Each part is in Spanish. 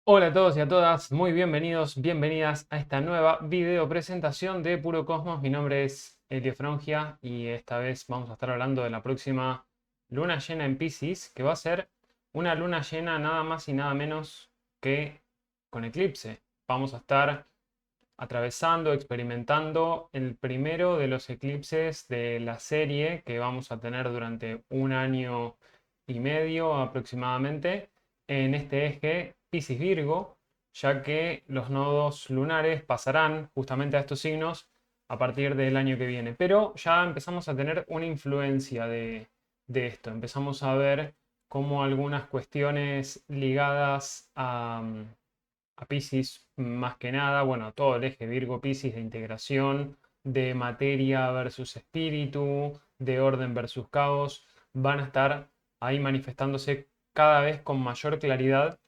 Hola a todos y a todas, muy bienvenidos, bienvenidas a esta nueva video presentación de Puro Cosmos. Mi nombre es Elio Frongia y esta vez vamos a estar hablando de la próxima luna llena en Piscis, que va a ser una luna llena nada más y nada menos que con eclipse. Vamos a estar atravesando, experimentando el primero de los eclipses de la serie que vamos a tener durante un año y medio aproximadamente en este eje Piscis-Virgo, ya que los nodos lunares pasarán justamente a estos signos a partir del año que viene. Pero ya empezamos a tener una influencia de esto. Empezamos a ver cómo algunas cuestiones ligadas a Piscis más que nada, bueno, todo el eje Virgo-Piscis de integración, de materia versus espíritu, de orden versus caos, van a estar ahí manifestándose cada vez con mayor claridad,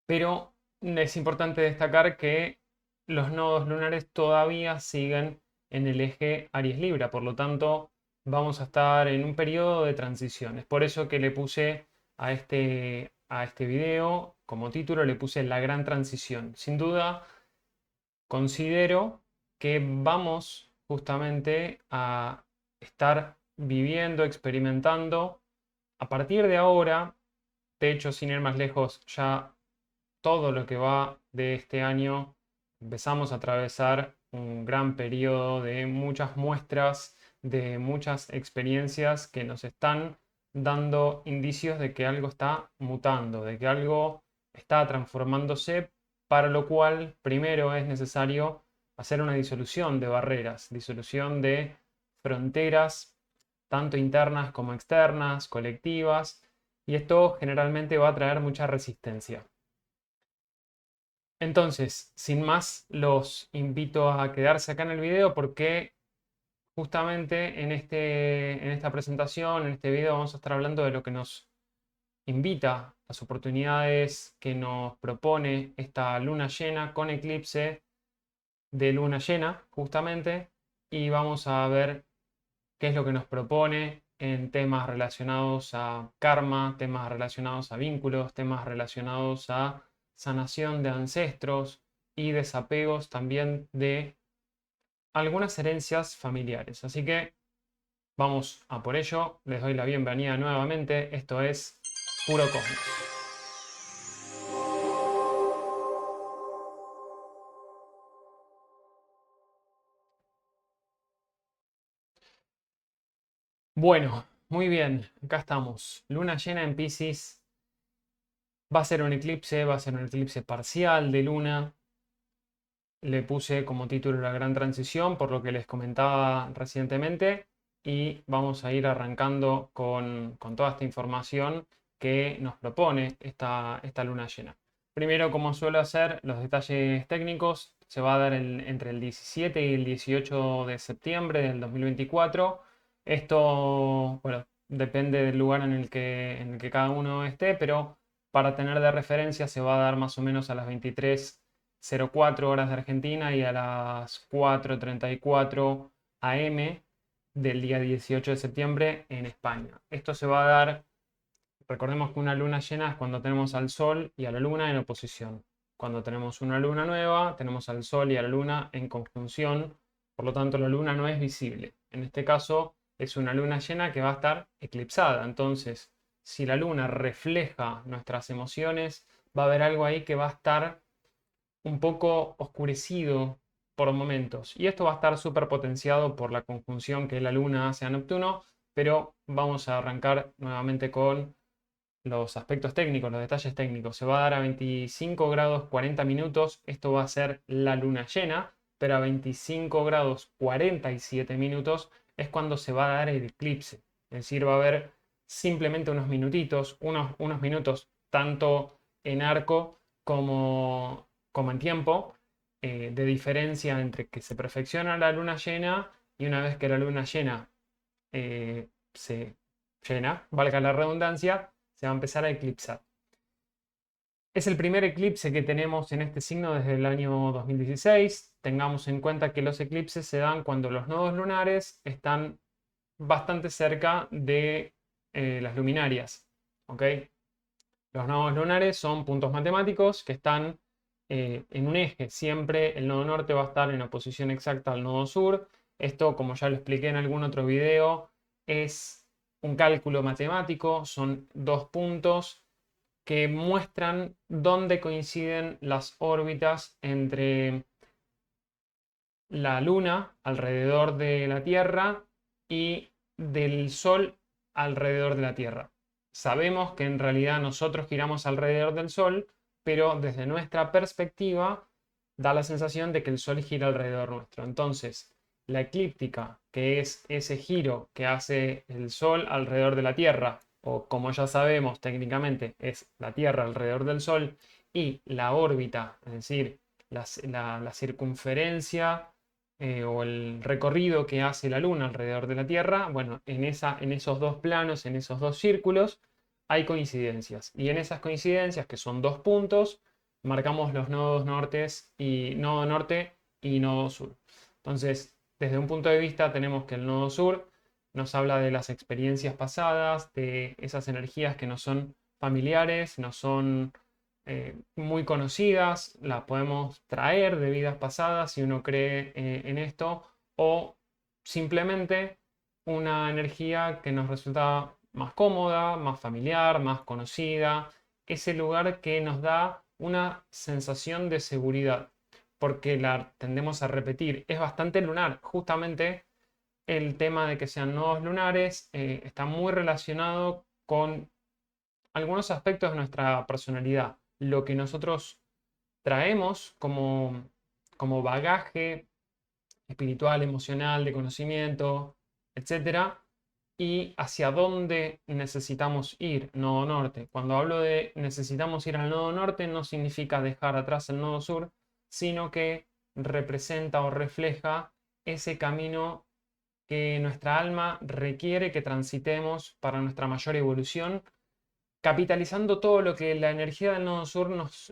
pero es importante destacar que los nodos lunares todavía siguen en el eje Aries-Libra, por lo tanto vamos a estar en un periodo de transición. Es por eso que le puse a este video como título, le puse La Gran Transición. Sin duda, considero que vamos justamente a estar viviendo, experimentando a partir de ahora. De hecho, sin ir más lejos, ya todo lo que va de este año empezamos a atravesar un gran periodo de muchas muestras, de muchas experiencias que nos están dando indicios de que algo está mutando, de que algo está transformándose, para lo cual primero es necesario hacer una disolución de barreras, disolución de fronteras, tanto internas como externas, colectivas, y esto generalmente va a traer mucha resistencia. Entonces, sin más, los invito a quedarse acá en el video porque justamente en esta presentación, en este video, vamos a estar hablando de lo que nos invita, las oportunidades que nos propone esta luna llena con eclipse de luna llena, justamente, y vamos a ver qué es lo que nos propone en temas relacionados a karma, temas relacionados a vínculos, temas relacionados a sanación de ancestros y desapegos también de algunas herencias familiares. Así que vamos a por ello. Les doy la bienvenida nuevamente. Esto es Puro Cosmos. Bueno, muy bien. Acá estamos. Luna llena en Piscis. Va a ser un eclipse parcial de luna. Le puse como título La Gran Transición, por lo que les comentaba recientemente, y vamos a ir arrancando con toda esta información que nos propone esta luna llena. Primero, como suelo hacer, los detalles técnicos se va a dar entre el 17 y el 18 de septiembre del 2024. Esto, bueno, depende del lugar en el que cada uno esté, pero para tener de referencia se va a dar más o menos a las 23:04 horas de Argentina y a las 4:34 AM del día 18 de septiembre en España. Esto se va a dar, recordemos que una luna llena es cuando tenemos al Sol y a la Luna en oposición. Cuando tenemos una luna nueva, tenemos al Sol y a la Luna en conjunción, por lo tanto la Luna no es visible. En este caso es una luna llena que va a estar eclipsada. Entonces, si la Luna refleja nuestras emociones, va a haber algo ahí que va a estar un poco oscurecido por momentos. Y esto va a estar súper potenciado por la conjunción que la Luna hace a Neptuno, pero vamos a arrancar nuevamente con los aspectos técnicos, los detalles técnicos. Se va a dar a 25 grados 40 minutos, esto va a ser la luna llena, pero a 25 grados 47 minutos es cuando se va a dar el eclipse. Es decir, va a haber simplemente unos minutitos, unos minutos tanto en arco como en tiempo, de diferencia entre que se perfecciona la luna llena y una vez que la luna llena se llena, valga la redundancia, se va a empezar a eclipsar. Es el primer eclipse que tenemos en este signo desde el año 2016. Tengamos en cuenta que los eclipses se dan cuando los nodos lunares están bastante cerca de las luminarias. ¿Ok? Los nodos lunares son puntos matemáticos que están en un eje. Siempre el nodo norte va a estar en oposición exacta al nodo sur. Esto, como ya lo expliqué en algún otro video, es un cálculo matemático. Son dos puntos que muestran dónde coinciden las órbitas entre la Luna alrededor de la Tierra y del Sol alrededor de la Tierra. Sabemos que en realidad nosotros giramos alrededor del Sol, pero desde nuestra perspectiva da la sensación de que el Sol gira alrededor nuestro. Entonces, la eclíptica, que es ese giro que hace el Sol alrededor de la Tierra, o como ya sabemos técnicamente es la Tierra alrededor del Sol, y la órbita, es decir, la circunferencia o el recorrido que hace la Luna alrededor de la Tierra, bueno, en esos dos planos, en esos dos círculos, hay coincidencias. Y en esas coincidencias, que son dos puntos, marcamos los nodos nodo norte y nodo sur. Entonces, desde un punto de vista, tenemos que el nodo sur nos habla de las experiencias pasadas, de esas energías que no son familiares, no son muy conocidas, las podemos traer de vidas pasadas si uno cree en esto, o simplemente una energía que nos resulta más cómoda, más familiar, más conocida, ese lugar que nos da una sensación de seguridad, porque la tendemos a repetir. Es bastante lunar, justamente el tema de que sean nodos lunares está muy relacionado con algunos aspectos de nuestra personalidad, lo que nosotros traemos como bagaje espiritual, emocional, de conocimiento, etcétera, y hacia dónde necesitamos ir, nodo norte. Cuando hablo de necesitamos ir al nodo norte, no significa dejar atrás el nodo sur, sino que representa o refleja ese camino que nuestra alma requiere que transitemos para nuestra mayor evolución, capitalizando todo lo que la energía del nodo sur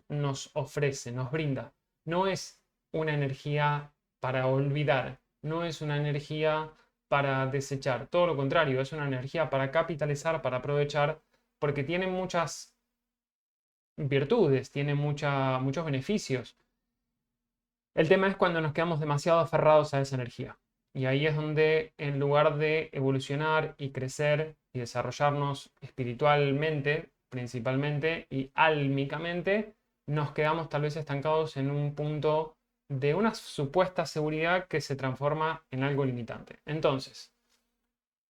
nos ofrece, nos brinda. No es una energía para olvidar, no es una energía para desechar, todo lo contrario, es una energía para capitalizar, para aprovechar, porque tiene muchas virtudes, tiene muchos beneficios. El tema es cuando nos quedamos demasiado aferrados a esa energía. Y ahí es donde, en lugar de evolucionar y crecer y desarrollarnos espiritualmente, principalmente, y álmicamente, nos quedamos tal vez estancados en un punto de una supuesta seguridad que se transforma en algo limitante. Entonces,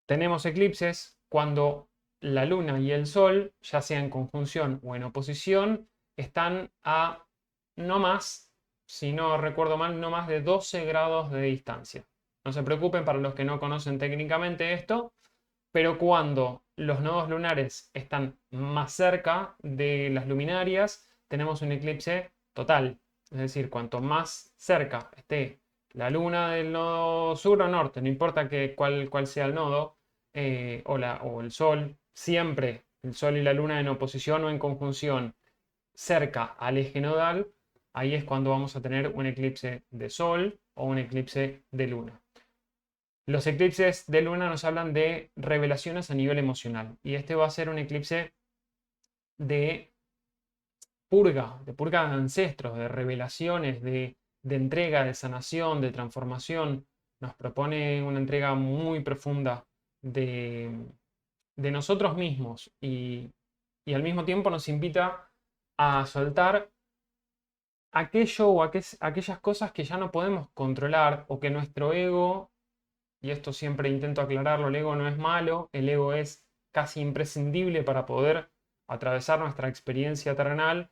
tenemos eclipses cuando la Luna y el Sol, ya sea en conjunción o en oposición, están a no más, si no recuerdo mal, no más de 12 grados de distancia. No se preocupen para los que no conocen técnicamente esto, pero cuando los nodos lunares están más cerca de las luminarias, tenemos un eclipse total. Es decir, cuanto más cerca esté la Luna del nodo sur o norte, no importa cuál sea el nodo, o el Sol, siempre el Sol y la Luna en oposición o en conjunción cerca al eje nodal, ahí es cuando vamos a tener un eclipse de Sol o un eclipse de Luna. Los eclipses de Luna nos hablan de revelaciones a nivel emocional, y este va a ser un eclipse de de purga de ancestros, de revelaciones, de entrega, de sanación, de transformación. Nos propone una entrega muy profunda de nosotros mismos, y al mismo tiempo nos invita a soltar aquello o aquellas cosas que ya no podemos controlar, o que nuestro ego, y esto siempre intento aclararlo, el ego no es malo, el ego es casi imprescindible para poder atravesar nuestra experiencia terrenal,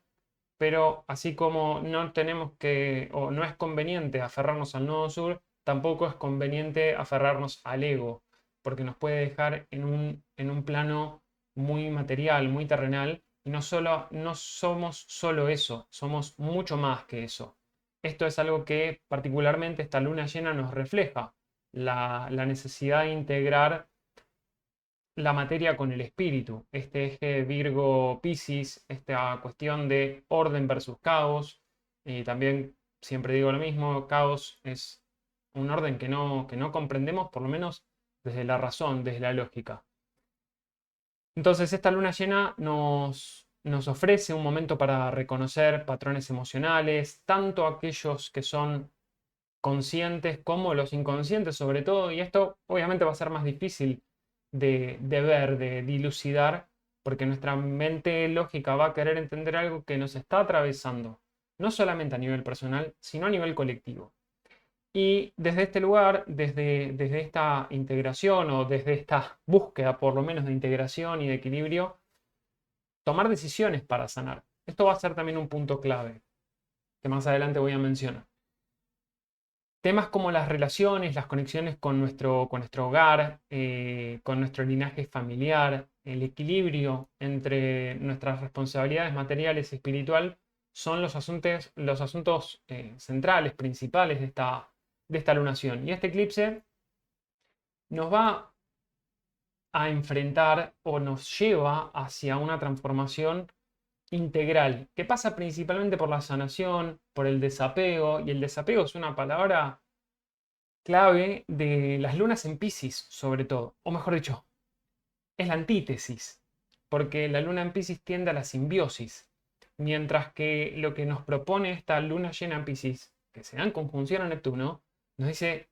pero así como no tenemos que, o no es conveniente aferrarnos al nodo sur, tampoco es conveniente aferrarnos al ego, porque nos puede dejar en un plano muy material, muy terrenal, y no somos solo eso, somos mucho más que eso. Esto es algo que particularmente esta luna llena nos refleja, la necesidad de integrar la materia con el espíritu, este eje Virgo-Piscis, esta cuestión de orden versus caos. Y también siempre digo lo mismo, caos es un orden que no comprendemos, por lo menos desde la razón, desde la lógica. Entonces esta luna llena nos ofrece un momento para reconocer patrones emocionales, tanto aquellos que son conscientes como los inconscientes sobre todo, y esto obviamente va a ser más difícil de ver, de dilucidar, porque nuestra mente lógica va a querer entender algo que nos está atravesando, no solamente a nivel personal, sino a nivel colectivo. Y desde este lugar, desde esta integración o desde esta búsqueda por lo menos de integración y de equilibrio, tomar decisiones para sanar. Esto va a ser también un punto clave que más adelante voy a mencionar. Temas como las relaciones, las conexiones con nuestro hogar, con nuestro linaje familiar, el equilibrio entre nuestras responsabilidades materiales y espiritual son los asuntos centrales, principales de esta lunación. Y este eclipse nos va a enfrentar o nos lleva hacia una transformación integral, que pasa principalmente por la sanación, por el desapego, y el desapego es una palabra clave de las lunas en Piscis, sobre todo, o mejor dicho, es la antítesis, porque la luna en Piscis tiende a la simbiosis, mientras que lo que nos propone esta luna llena en Piscis, que se da en conjunción a Neptuno, nos dice,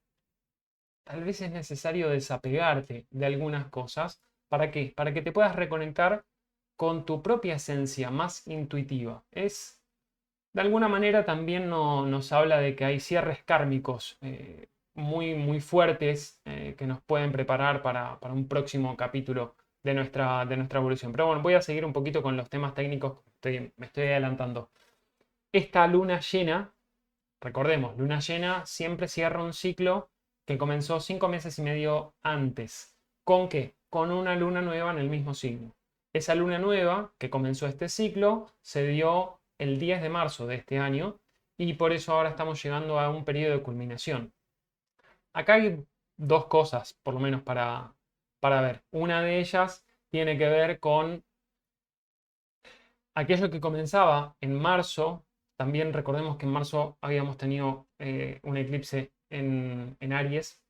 tal vez es necesario desapegarte de algunas cosas. ¿Para qué? Para que te puedas reconectar con tu propia esencia más intuitiva. De alguna manera también nos habla de que hay cierres kármicos muy fuertes que nos pueden preparar para un próximo capítulo de nuestra evolución. Pero bueno, voy a seguir un poquito con los temas técnicos, me estoy adelantando. Esta luna llena, recordemos, luna llena siempre cierra un ciclo que comenzó 5 meses y medio antes. ¿Con qué? Con una luna nueva en el mismo signo. Esa luna nueva que comenzó este ciclo se dio el 10 de marzo de este año y por eso ahora estamos llegando a un periodo de culminación. Acá hay dos cosas, por lo menos para ver. Una de ellas tiene que ver con aquello que comenzaba en marzo. También recordemos que en marzo habíamos tenido un eclipse en Aries.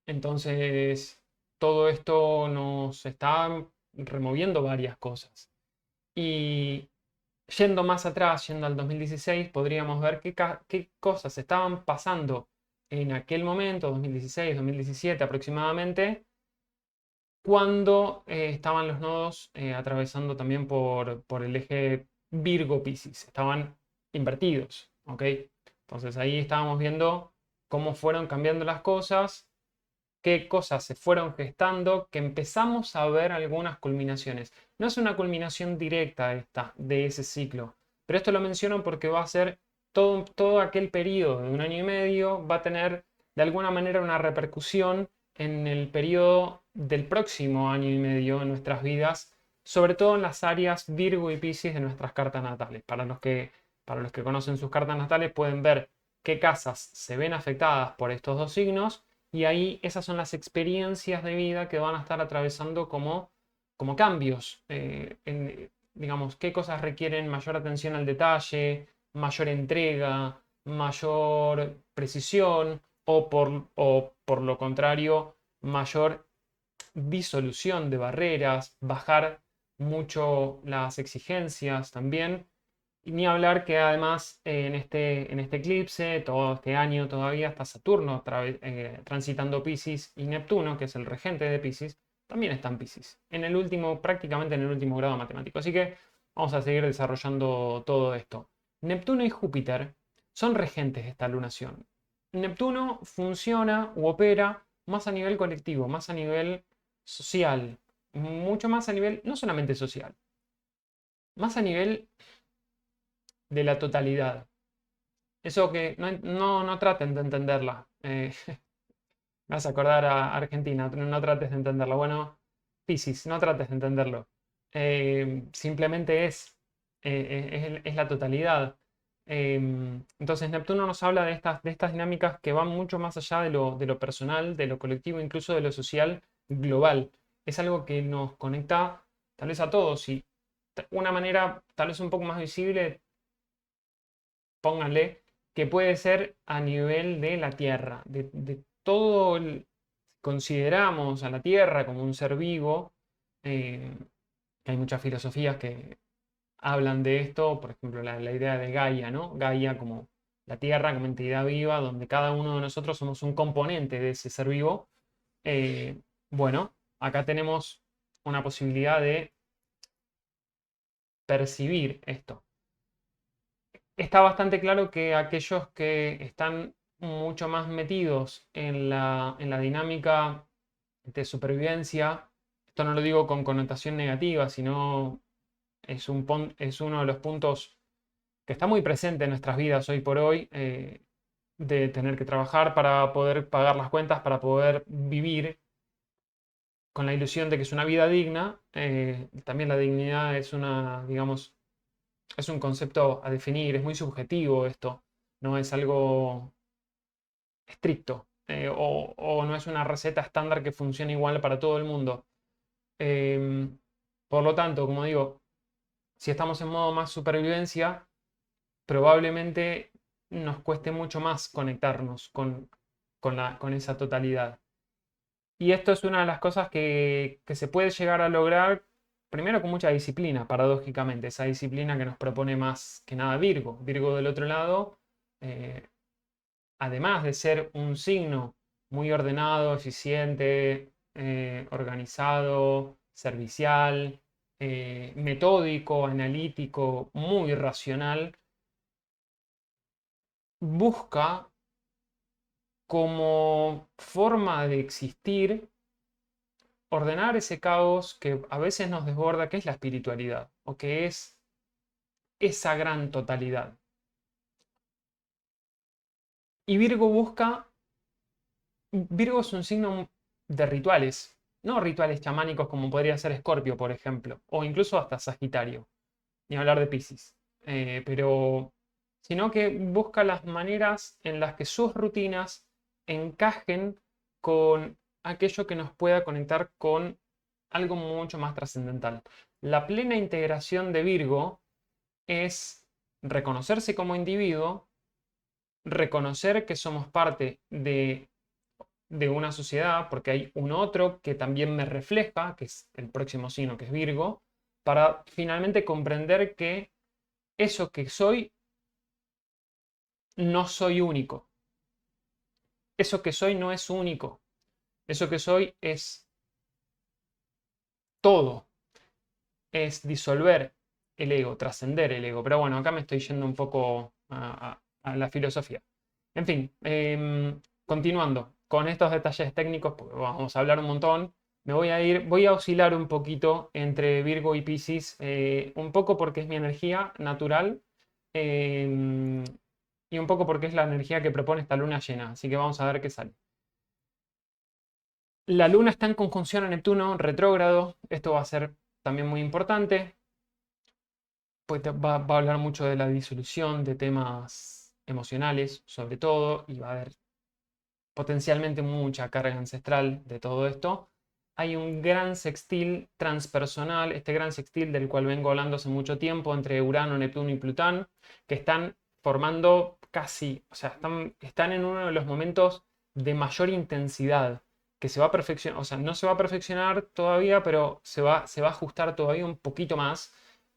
Entonces, todo esto nos está removiendo varias cosas. Y yendo más atrás, yendo al 2016, podríamos ver qué cosas estaban pasando en aquel momento, 2016, 2017 aproximadamente, cuando estaban los nodos atravesando también por el eje Virgo-Piscis. Estaban invertidos, ¿ok? Entonces ahí estábamos viendo cómo fueron cambiando las cosas, qué cosas se fueron gestando, que empezamos a ver algunas culminaciones. No es una culminación directa de ese ciclo, pero esto lo menciono porque va a ser todo aquel periodo de un año y medio, va a tener de alguna manera una repercusión en el periodo del próximo año y medio en nuestras vidas, sobre todo en las áreas Virgo y Piscis de nuestras cartas natales. Para los que conocen sus cartas natales pueden ver qué casas se ven afectadas por estos dos signos y ahí esas son las experiencias de vida que van a estar atravesando como cambios. Digamos, qué cosas requieren mayor atención al detalle, mayor entrega, mayor precisión o por lo contrario, mayor disolución de barreras, bajar mucho las exigencias también. Y ni hablar que además en este eclipse, todo este año todavía está Saturno transitando Piscis y Neptuno, que es el regente de Piscis, también está en Piscis, prácticamente en el último grado matemático. Así que vamos a seguir desarrollando todo esto. Neptuno y Júpiter son regentes de esta lunación. Neptuno funciona u opera más a nivel colectivo, más a nivel social, mucho más a nivel no solamente social, más a nivel de la totalidad. Eso que no traten de entenderla. Me vas a acordar a Argentina, no trates de entenderla. Bueno, Piscis, no trates de entenderlo. Simplemente es la totalidad. Entonces Neptuno nos habla de estas dinámicas que van mucho más allá de lo personal, de lo colectivo, incluso de lo social global. Es algo que nos conecta tal vez a todos y una manera tal vez un poco más visible, pónganle, que puede ser a nivel de la Tierra, de todo consideramos a la Tierra como un ser vivo, que hay muchas filosofías hablan de esto, por ejemplo, la idea de Gaia, ¿no? Gaia como la Tierra, como entidad viva, donde cada uno de nosotros somos un componente de ese ser vivo. Eh, bueno, acá tenemos una posibilidad de percibir esto. Está bastante claro que aquellos que están mucho más metidos en la dinámica de supervivencia, esto no lo digo con connotación negativa, sino es uno de los puntos que está muy presente en nuestras vidas hoy por hoy, de tener que trabajar para poder pagar las cuentas, para poder vivir con la ilusión de que es una vida digna. También la dignidad es una, digamos, es un concepto a definir, es muy subjetivo esto, no es algo estricto, o no es una receta estándar que funcione igual para todo el mundo. Em, por lo tanto, como digo, si estamos en modo más supervivencia, probablemente nos cueste mucho más conectarnos con esa totalidad. Y esto es una de las cosas que se puede llegar a lograr, primero con mucha disciplina, paradójicamente, esa disciplina que nos propone más que nada Virgo. Virgo del otro lado, eh, además de ser un signo muy ordenado, eficiente, organizado, servicial, metódico, analítico, muy racional, busca como forma de existir ordenar ese caos que a veces nos desborda, que es la espiritualidad, o que es esa gran totalidad. Y Virgo es un signo de rituales, no rituales chamánicos como podría ser Escorpio, por ejemplo, o incluso hasta Sagitario, ni hablar de Piscis. Pero, sino que busca las maneras en las que sus rutinas encajen con aquello que nos pueda conectar con algo mucho más trascendental. La plena integración de Virgo es reconocerse como individuo, reconocer que somos parte de una sociedad, porque hay un otro que también me refleja, que es el próximo signo, que es Virgo, para finalmente comprender que eso que soy, no soy único. Eso que soy no es único. Eso que soy es todo. Es disolver el ego, trascender el ego. Pero bueno, acá me estoy yendo un poco a la filosofía. En fin, continuando con estos detalles técnicos, porque vamos a hablar un montón. Voy a oscilar un poquito entre Virgo y Piscis, un poco porque es mi energía natural, em, y un poco porque es la energía que propone esta luna llena. Así que vamos a ver qué sale. La luna está en conjunción a Neptuno, retrógrado. Esto va a ser también muy importante. Pues va a hablar mucho de la disolución de temas emocionales, sobre todo, y va a haber potencialmente mucha carga ancestral de todo esto. Hay un gran sextil transpersonal, este gran sextil del cual vengo hablando hace mucho tiempo, entre Urano, Neptuno y Plutón, que están formando casi, o sea, están en uno de los momentos de mayor intensidad, que se va a perfeccionar, o sea, no se va a perfeccionar todavía, pero se va a ajustar todavía un poquito más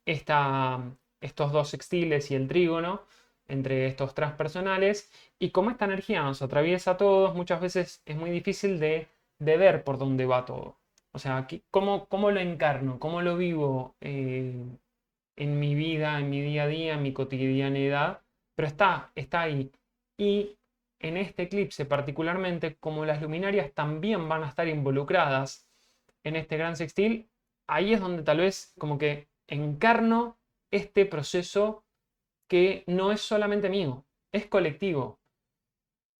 esta, estos dos sextiles y el trígono entre estos transpersonales. Y como esta energía nos atraviesa a todos, muchas veces es muy difícil de ver por dónde va todo. O sea, ¿cómo lo encarno? ¿Cómo lo vivo en mi vida, en mi día a día, en mi cotidianidad? Pero está ahí. Y en este eclipse particularmente, como las luminarias también van a estar involucradas en este gran sextil, ahí es donde tal vez como que encarno este proceso que no es solamente mío, es colectivo.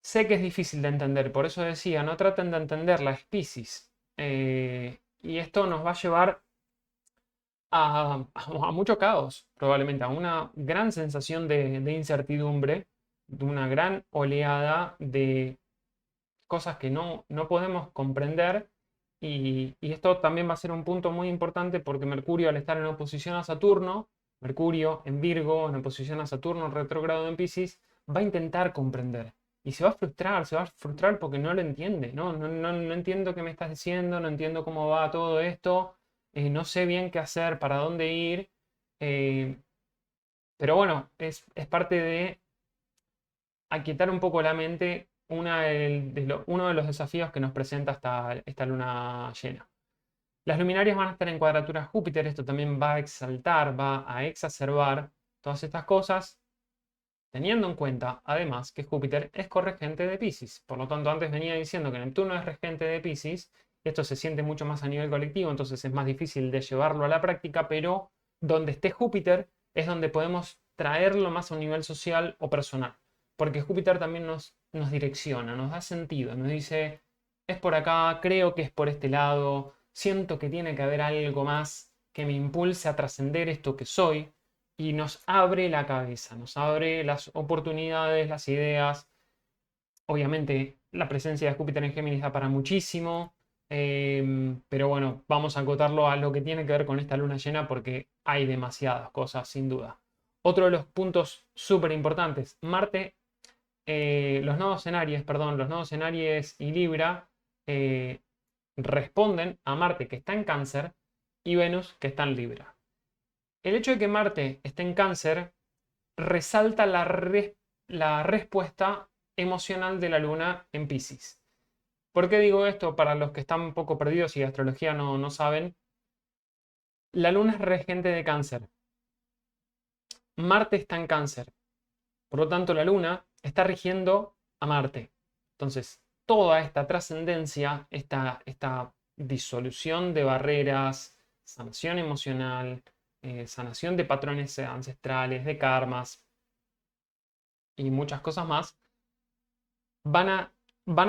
Sé que es difícil de entender, por eso decía, no traten de entender la Piscis. Y esto nos va a llevar a mucho caos, probablemente, a una gran sensación de incertidumbre, de una gran oleada de cosas que no podemos comprender. Y esto también va a ser un punto muy importante porque Mercurio, al estar en oposición a Saturno, Mercurio en Virgo, en oposición a Saturno, retrógrado en Piscis, va a intentar comprender. Y se va a frustrar porque no lo entiende, no entiendo qué me estás diciendo, no entiendo cómo va todo esto, no sé bien qué hacer, para dónde ir. Pero bueno, es parte de aquietar un poco la mente uno de los desafíos que nos presenta esta luna llena. Las luminarias van a estar en cuadratura a Júpiter, esto también va a exaltar, va a exacerbar todas estas cosas, teniendo en cuenta, además, que Júpiter es corregente de Piscis. Por lo tanto, antes venía diciendo que Neptuno es regente de Piscis. Esto se siente mucho más a nivel colectivo, entonces es más difícil de llevarlo a la práctica, pero donde esté Júpiter es donde podemos traerlo más a un nivel social o personal. Porque Júpiter también nos direcciona, nos da sentido, nos dice, es por acá, creo que es por este lado, siento que tiene que haber algo más que me impulse a trascender esto que soy y nos abre la cabeza, nos abre las oportunidades, las ideas. Obviamente la presencia de Júpiter en Géminis da para muchísimo, pero bueno, vamos a acotarlo a lo que tiene que ver con esta luna llena porque hay demasiadas cosas, sin duda. Otro de los puntos súper importantes, Marte, los nodos en Aries, perdón, los nodos en Aries y Libra eh, responden a Marte que está en Cáncer y Venus que está en Libra. El hecho de que Marte esté en Cáncer resalta la respuesta emocional de la Luna en Piscis. ¿Por qué digo esto? Para los que están un poco perdidos y de astrología no saben, la Luna es regente de Cáncer. Marte está en Cáncer. Por lo tanto, la Luna está rigiendo a Marte. Entonces, toda esta trascendencia, esta disolución de barreras, sanación emocional, sanación de patrones ancestrales, de karmas y muchas cosas más, van a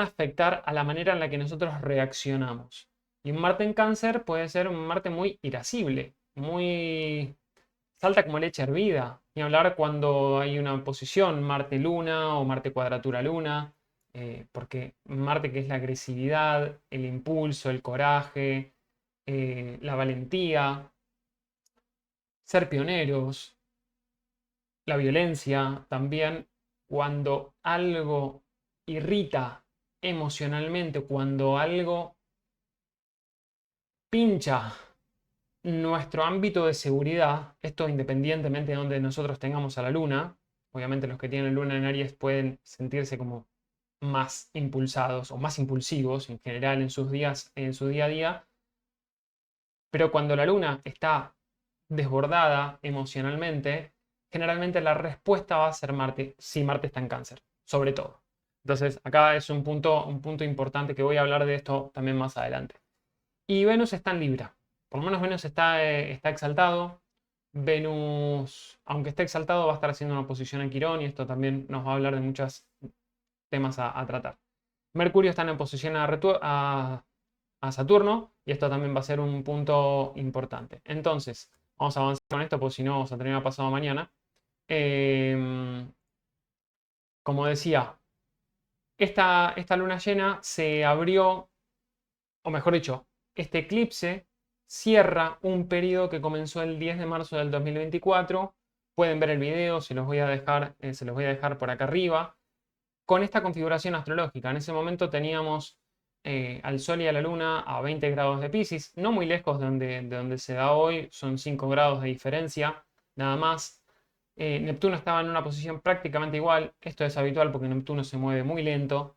afectar a la manera en la que nosotros reaccionamos. Y un Marte en Cáncer puede ser un Marte muy irascible, muy salta como leche hervida. Ni hablar cuando hay una posición Marte-Luna o Marte-Cuadratura-Luna, porque Marte, que es la agresividad, el impulso, el coraje, la valentía, ser pioneros, la violencia, también cuando algo irrita emocionalmente, cuando algo pincha nuestro ámbito de seguridad, esto independientemente de donde nosotros tengamos a la luna, obviamente los que tienen luna en Aries pueden sentirse como más impulsados o más impulsivos en general en sus días, en su día a día, pero cuando la luna está desbordada emocionalmente, generalmente la respuesta va a ser Marte, si Marte está en Cáncer, sobre todo. Entonces, acá es un punto importante que voy a hablar de esto también más adelante. Y Venus está en Libra. Por lo menos Venus está exaltado. Venus, aunque esté exaltado, va a estar haciendo una oposición a Quirón y esto también nos va a hablar de muchos temas a tratar. Mercurio está en oposición a Saturno y esto también va a ser un punto importante. Entonces, vamos a avanzar con esto porque si no vamos a terminar pasado mañana. Como decía, esta luna llena se abrió, o mejor dicho, este eclipse cierra un periodo que comenzó el 10 de marzo del 2024. Pueden ver el video, se los voy a dejar por acá arriba. Con esta configuración astrológica, en ese momento teníamos al Sol y a la Luna a 20 grados de Piscis, no muy lejos de donde se da hoy, son 5 grados de diferencia, nada más. Neptuno estaba en una posición prácticamente igual, esto es habitual porque Neptuno se mueve muy lento.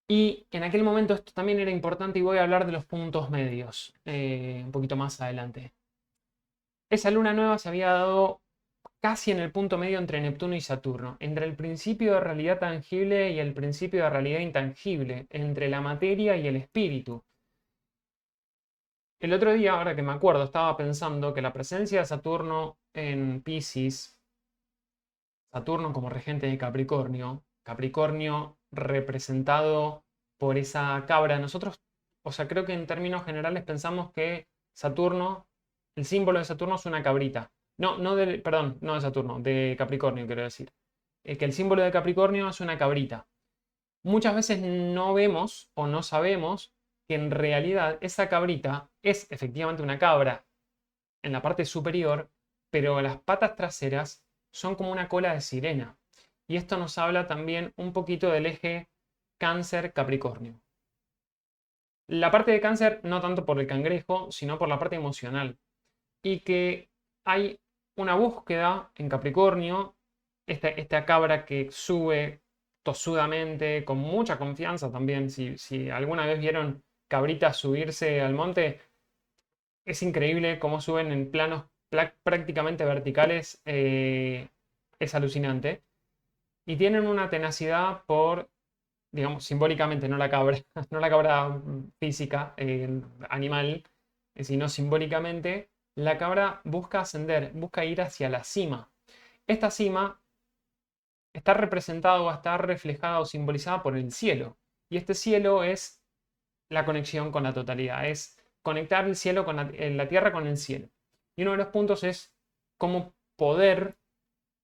Y en aquel momento esto también era importante y voy a hablar de los puntos medios un poquito más adelante. Esa luna nueva se había dado casi en el punto medio entre Neptuno y Saturno, entre el principio de realidad tangible y el principio de realidad intangible, entre la materia y el espíritu. El otro día, ahora que me acuerdo, estaba pensando que la presencia de Saturno en Piscis, Saturno como regente de Capricornio, Capricornio representado por esa cabra, nosotros, o sea, creo que en términos generales pensamos que Saturno, el símbolo de Saturno es una cabrita. Perdón, no de Saturno, de Capricornio quiero decir. Que el símbolo de Capricornio es una cabrita. Muchas veces no vemos o no sabemos que en realidad esa cabrita es efectivamente una cabra en la parte superior, pero las patas traseras son como una cola de sirena. Y esto nos habla también un poquito del eje Cáncer-Capricornio. La parte de Cáncer no tanto por el cangrejo, sino por la parte emocional. Y que hay una búsqueda en Capricornio, esta cabra que sube tosudamente, con mucha confianza también. Si alguna vez vieron cabritas subirse al monte, es increíble cómo suben en planos prácticamente verticales, es alucinante. Y tienen una tenacidad por, digamos, simbólicamente, no la cabra, no la cabra física, animal, sino simbólicamente, la cabra busca ascender, busca ir hacia la cima. Esta cima está representada o está reflejada o simbolizada por el cielo. Y este cielo es la conexión con la totalidad, es conectar el cielo con la tierra con el cielo. Y uno de los puntos es cómo poder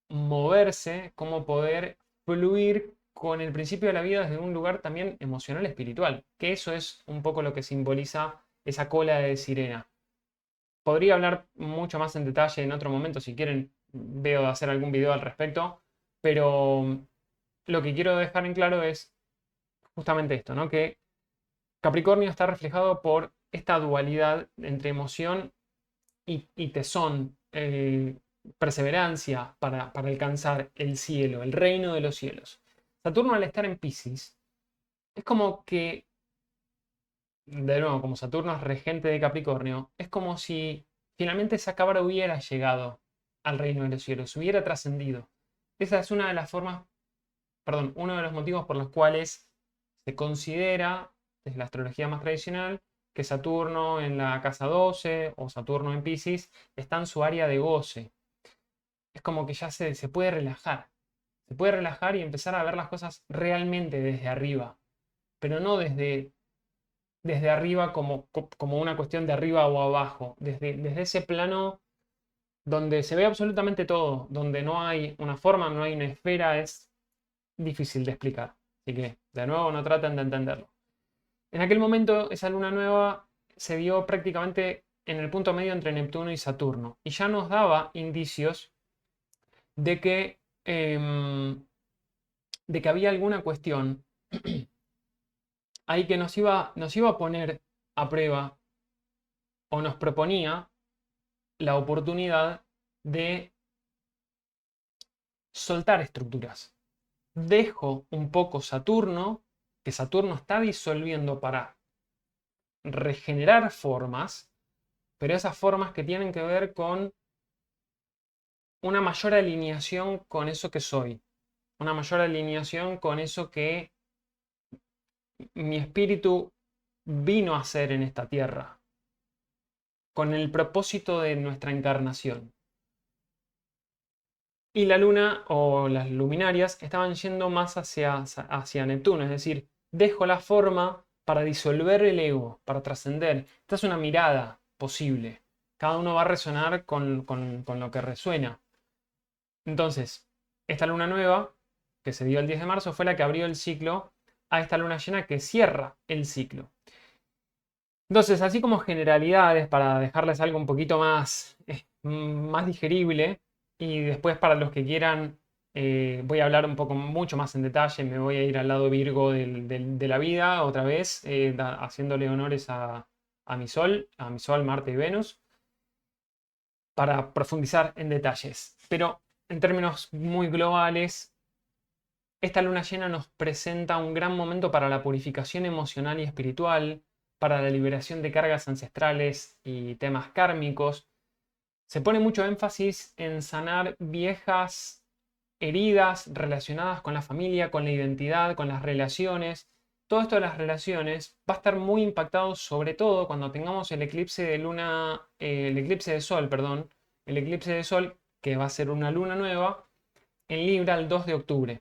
moverse, cómo poder fluir con el principio de la vida desde un lugar también emocional, espiritual, que eso es un poco lo que simboliza esa cola de sirena. Podría hablar mucho más en detalle en otro momento, si quieren, veo de hacer algún video al respecto, pero lo que quiero dejar en claro es justamente esto, ¿no? Que Capricornio está reflejado por esta dualidad entre emoción y tesón, perseverancia para alcanzar el cielo, el reino de los cielos. Saturno, al estar en Piscis, es como que, de nuevo, como Saturno es regente de Capricornio, es como si finalmente esa cabra hubiera llegado al reino de los cielos, hubiera trascendido. Esa es una de las formas, perdón, uno de los motivos por los cuales se considera, desde la astrología más tradicional, que Saturno en la casa 12 o Saturno en Piscis está en su área de goce. Es como que ya se puede relajar. Se puede relajar y empezar a ver las cosas realmente desde arriba. Pero no desde arriba como una cuestión de arriba o abajo. Desde ese plano donde se ve absolutamente todo. Donde no hay una forma, no hay una esfera. Es difícil de explicar. Así que, de nuevo, no traten de entenderlo. En aquel momento, esa luna nueva se vio prácticamente en el punto medio entre Neptuno y Saturno. Y ya nos daba indicios de que, de que había alguna cuestión ahí que nos iba a poner a prueba o nos proponía la oportunidad de soltar estructuras. Dejo un poco Saturno, que Saturno está disolviendo para regenerar formas, pero esas formas que tienen que ver con una mayor alineación con eso que soy, una mayor alineación con eso que mi espíritu vino a hacer en esta tierra, con el propósito de nuestra encarnación. Y la luna o las luminarias estaban yendo más hacia Neptuno, es decir, dejo la forma para disolver el ego, para trascender. Esta es una mirada posible. Cada uno va a resonar con lo que resuena. Entonces, esta luna nueva, que se dio el 10 de marzo, fue la que abrió el ciclo a esta luna llena que cierra el ciclo. Entonces, así como generalidades, para dejarles algo un poquito más digerible, y después para los que quieran, voy a hablar un poco mucho más en detalle, me voy a ir al lado Virgo de la vida otra vez, haciéndole honores a mi Sol, Marte y Venus, para profundizar en detalles. Pero en términos muy globales, esta luna llena nos presenta un gran momento para la purificación emocional y espiritual, para la liberación de cargas ancestrales y temas kármicos. Se pone mucho énfasis en sanar viejas heridas relacionadas con la familia, con la identidad, con las relaciones. Todo esto de las relaciones va a estar muy impactado, sobre todo cuando tengamos el eclipse de luna, el eclipse de sol, perdón, el eclipse de sol, que va a ser una luna nueva, en Libra el 2 de octubre.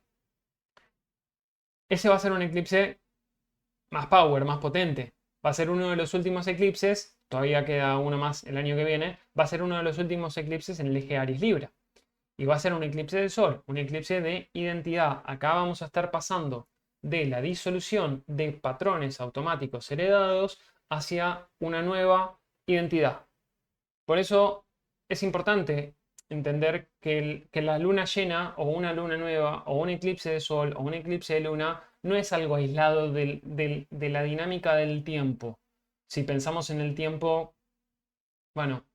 Ese va a ser un eclipse más power, más potente. Va a ser uno de los últimos eclipses, todavía queda uno más el año que viene, va a ser uno de los últimos eclipses en el eje Aries-Libra. Y va a ser un eclipse de sol, un eclipse de identidad. Acá vamos a estar pasando de la disolución de patrones automáticos heredados hacia una nueva identidad. Por eso es importante entender que la luna llena o una luna nueva o un eclipse de sol o un eclipse de luna no es algo aislado de la dinámica del tiempo. Si pensamos en el tiempo, bueno,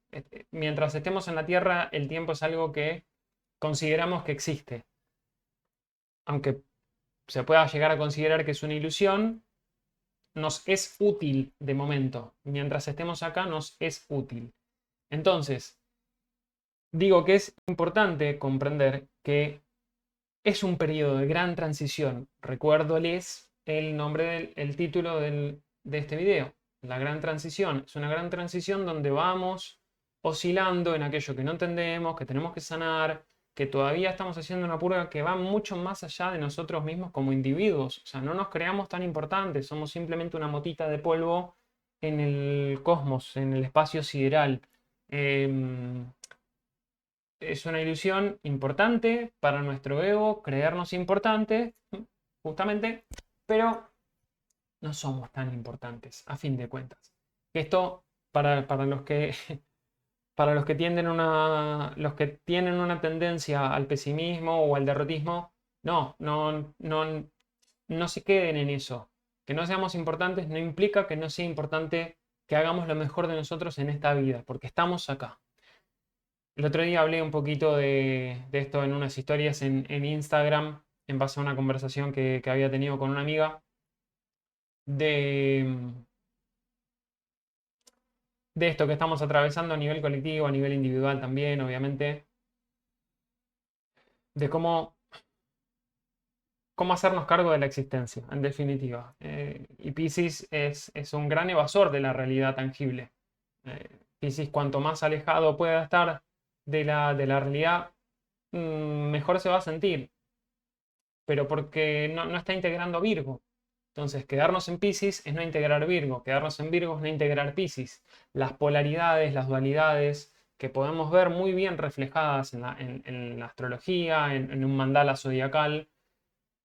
Mientras estemos en la Tierra, el tiempo es algo que consideramos que existe. Aunque se pueda llegar a considerar que es una ilusión, nos es útil de momento. Mientras estemos acá, nos es útil. Entonces, digo que es importante comprender que es un periodo de gran transición. Recuérdoles el nombre el título de este video. La gran transición. Es una gran transición donde vamos oscilando en aquello que no entendemos, que tenemos que sanar, que todavía estamos haciendo una prueba que va mucho más allá de nosotros mismos como individuos. O sea, no nos creamos tan importantes, somos simplemente una motita de polvo en el cosmos, en el espacio sideral. Es una ilusión importante para nuestro ego, creernos importantes, justamente, pero no somos tan importantes, a fin de cuentas. Esto, para los que para los que tienen una tendencia al pesimismo o al derrotismo, no se queden en eso. Que no seamos importantes no implica que no sea importante que hagamos lo mejor de nosotros en esta vida, porque estamos acá. El otro día hablé un poquito de esto en unas historias en Instagram, en base a una conversación que había tenido con una amiga, de, de esto que estamos atravesando a nivel colectivo, a nivel individual también, obviamente, de cómo hacernos cargo de la existencia, en definitiva. Y Piscis es un gran evasor de la realidad tangible. Piscis, cuanto más alejado pueda estar de la realidad, mejor se va a sentir, pero porque no está integrando Virgo. Entonces, quedarnos en Piscis es no integrar Virgo, quedarnos en Virgo es no integrar Piscis. Las polaridades, las dualidades que podemos ver muy bien reflejadas en la astrología, en un mandala zodiacal,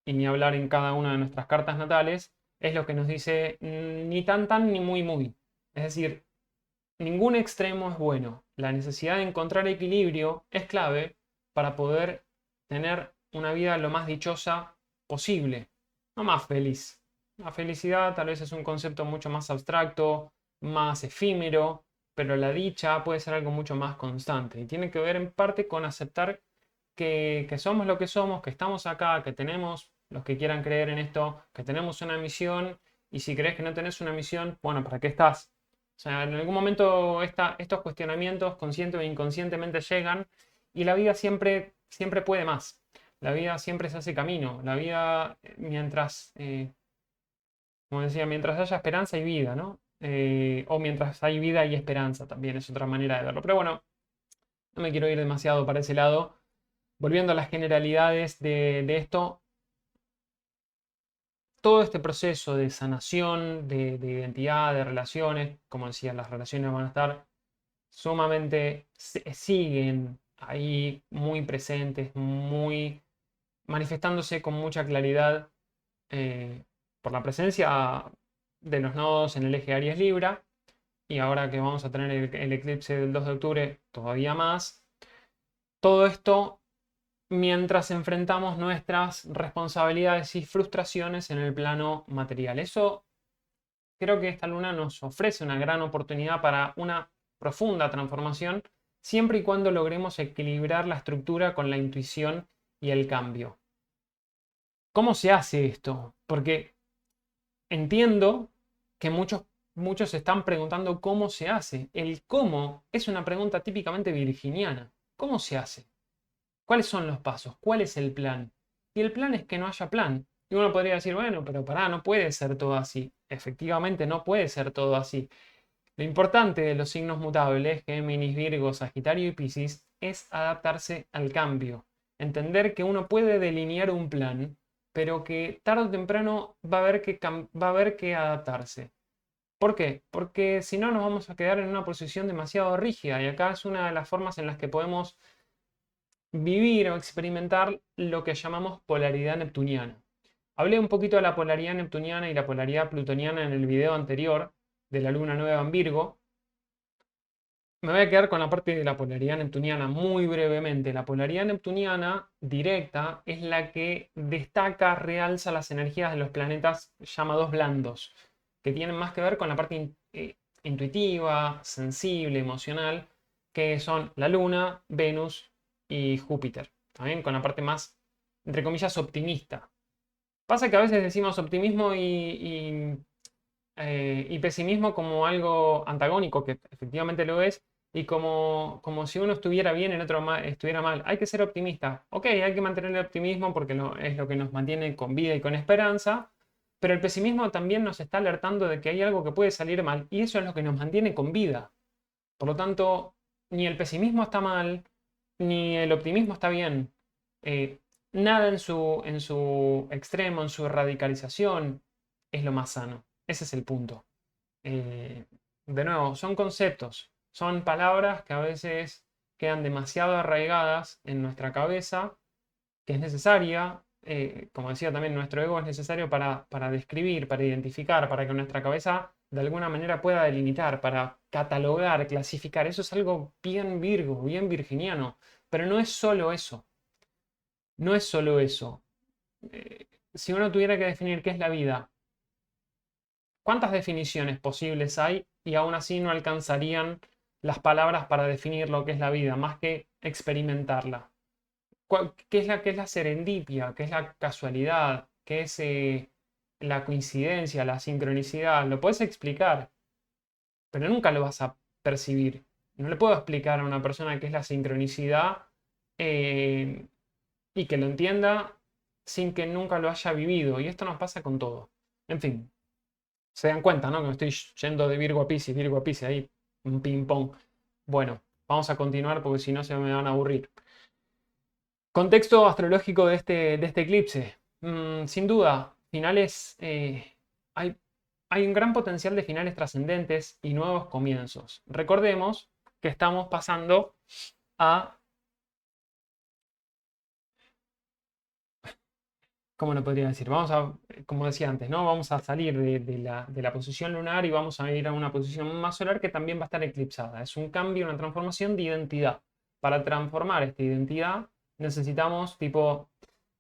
y ni hablar en cada una de nuestras cartas natales, es lo que nos dice ni tan tan ni muy muy. Es decir, ningún extremo es bueno. La necesidad de encontrar equilibrio es clave para poder tener una vida lo más dichosa posible, no más feliz. La felicidad tal vez es un concepto mucho más abstracto, más efímero, pero la dicha puede ser algo mucho más constante y tiene que ver en parte con aceptar que somos lo que somos, que estamos acá, que tenemos, los que quieran creer en esto, que tenemos una misión y si crees que no tenés una misión, bueno, ¿para qué estás? O sea, en algún momento estos cuestionamientos consciente o inconscientemente llegan y la vida siempre puede más. La vida siempre se hace camino. La vida, como decía, mientras haya esperanza hay vida, ¿no? O mientras hay vida hay esperanza también, es otra manera de verlo. Pero bueno, no me quiero ir demasiado para ese lado. Volviendo a las generalidades de esto, todo este proceso de sanación, de identidad, de relaciones, como decía, las relaciones van a estar sumamente, siguen ahí muy presentes, muy manifestándose con mucha claridad por la presencia de los nodos en el eje Aries-Libra, y ahora que vamos a tener el eclipse del 2 de octubre, todavía más. Todo esto mientras enfrentamos nuestras responsabilidades y frustraciones en el plano material. Eso creo que esta luna nos ofrece una gran oportunidad para una profunda transformación, siempre y cuando logremos equilibrar la estructura con la intuición y el cambio. ¿Cómo se hace esto? Porque entiendo que muchos se están preguntando cómo se hace. El cómo es una pregunta típicamente virginiana. ¿Cómo se hace? ¿Cuáles son los pasos? ¿Cuál es el plan? Y el plan es que no haya plan. Y uno podría decir, bueno, pero pará, no puede ser todo así. Efectivamente, no puede ser todo así. Lo importante de los signos mutables, Géminis, Virgo, Sagitario y Piscis, es adaptarse al cambio. Entender que uno puede delinear un plan, pero que tarde o temprano va a haber que adaptarse. ¿Por qué? Porque si no nos vamos a quedar en una posición demasiado rígida. Y acá es una de las formas en las que podemos vivir o experimentar lo que llamamos polaridad neptuniana. Hablé un poquito de la polaridad neptuniana y la polaridad plutoniana en el video anterior de la luna nueva en Virgo. Me voy a quedar con la parte de la polaridad neptuniana muy brevemente. La polaridad neptuniana directa es la que destaca, realza las energías de los planetas llamados blandos, que tienen más que ver con la parte intuitiva, sensible, emocional, que son la Luna, Venus y Júpiter. También con la parte más, entre comillas, optimista. Pasa que a veces decimos optimismo y pesimismo como algo antagónico, que efectivamente lo es, y como si uno estuviera bien y el otro estuviera mal. Hay que ser optimista. Ok, hay que mantener el optimismo porque es lo que nos mantiene con vida y con esperanza, pero el pesimismo también nos está alertando de que hay algo que puede salir mal y eso es lo que nos mantiene con vida. Por lo tanto, ni el pesimismo está mal, ni el optimismo está bien. Eh, Nada en su extremo, en su radicalización, es lo más sano. Ese es el punto. De nuevo, son conceptos, son palabras que a veces quedan demasiado arraigadas en nuestra cabeza, que es necesaria, como decía también, nuestro ego es necesario para describir, para identificar, para que nuestra cabeza de alguna manera pueda delimitar, para catalogar, clasificar. Eso es algo bien virgo, bien virginiano, pero no es solo eso. No es solo eso. Si uno tuviera que definir qué es la vida, ¿cuántas definiciones posibles hay y aún así no alcanzarían las palabras para definir lo que es la vida, más que experimentarla? ¿Qué es la serendipia? ¿Qué es la casualidad? ¿Qué es la coincidencia, la sincronicidad? Lo puedes explicar, pero nunca lo vas a percibir. No le puedo explicar a una persona qué es la sincronicidad eh, y que lo entienda sin que nunca lo haya vivido. Y esto nos pasa con todo. En fin, se dan cuenta, ¿no? Que me estoy yendo de Virgo a Piscis, ahí un ping-pong. Bueno, vamos a continuar porque si no se me van a aburrir. Contexto astrológico de este eclipse. Sin duda, finales. Hay, hay un gran potencial de finales trascendentes y nuevos comienzos. Recordemos que estamos pasando a. ¿Cómo lo podría decir? Vamos a, como decía antes, ¿no? Vamos a salir de la posición lunar y vamos a ir a una posición más solar que también va a estar eclipsada. Es un cambio, una transformación de identidad. Para transformar esta identidad necesitamos, tipo,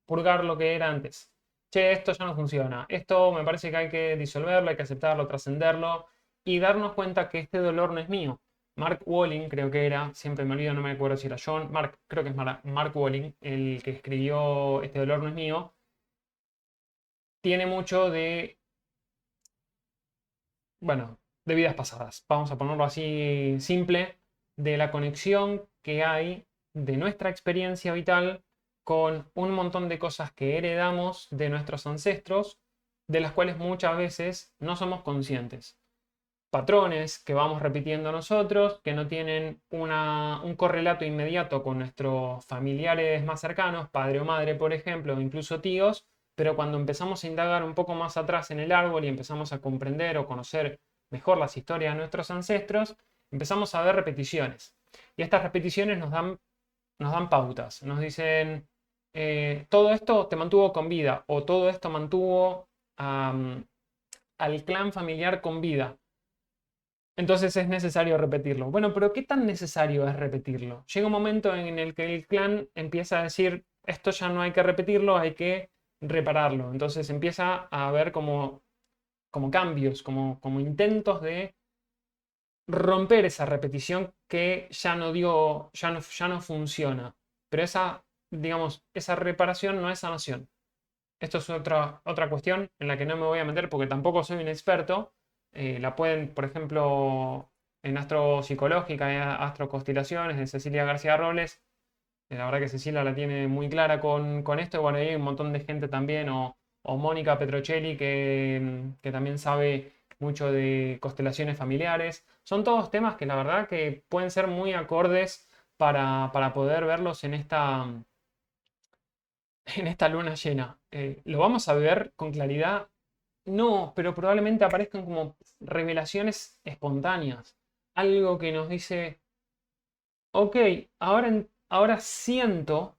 purgar lo que era antes. Che, esto ya no funciona. Esto me parece que hay que disolverlo, hay que aceptarlo, trascenderlo y darnos cuenta que este dolor no es mío. Mark Walling, creo que era, siempre me olvido, no me acuerdo si era John, creo que es Mark Walling, el que escribió Este dolor no es mío, tiene mucho de, bueno, de vidas pasadas. Vamos a ponerlo así simple, de la conexión que hay de nuestra experiencia vital con un montón de cosas que heredamos de nuestros ancestros, de las cuales muchas veces no somos conscientes. Patrones que vamos repitiendo nosotros, que no tienen un correlato inmediato con nuestros familiares más cercanos, padre o madre, por ejemplo, o incluso tíos, pero cuando empezamos a indagar un poco más atrás en el árbol y empezamos a comprender o conocer mejor las historias de nuestros ancestros, empezamos a ver repeticiones. Y estas repeticiones nos dan pautas, nos dicen, todo esto te mantuvo con vida o todo esto mantuvo al clan familiar con vida. Entonces es necesario repetirlo. Bueno, pero ¿qué tan necesario es repetirlo? Llega un momento en el que el clan empieza a decir, esto ya no hay que repetirlo, hay que repararlo. Entonces empieza a haber como cambios, como intentos de romper esa repetición que ya no dio, ya no funciona. Pero digamos, esa reparación no es sanación. Esto es otra cuestión en la que no me voy a meter porque tampoco soy un experto. La pueden, por ejemplo, en astropsicológica y astroconstelaciones de Cecilia García Robles. La verdad que Cecilia la tiene muy clara con esto. Bueno, hay un montón de gente también, o Mónica Petrocelli, que también sabe mucho de constelaciones familiares. Son todos temas que la verdad que pueden ser muy acordes para poder verlos en esta luna llena. ¿Lo vamos a ver con claridad? No, pero probablemente aparezcan como revelaciones espontáneas. Algo que nos dice, ok, ahora siento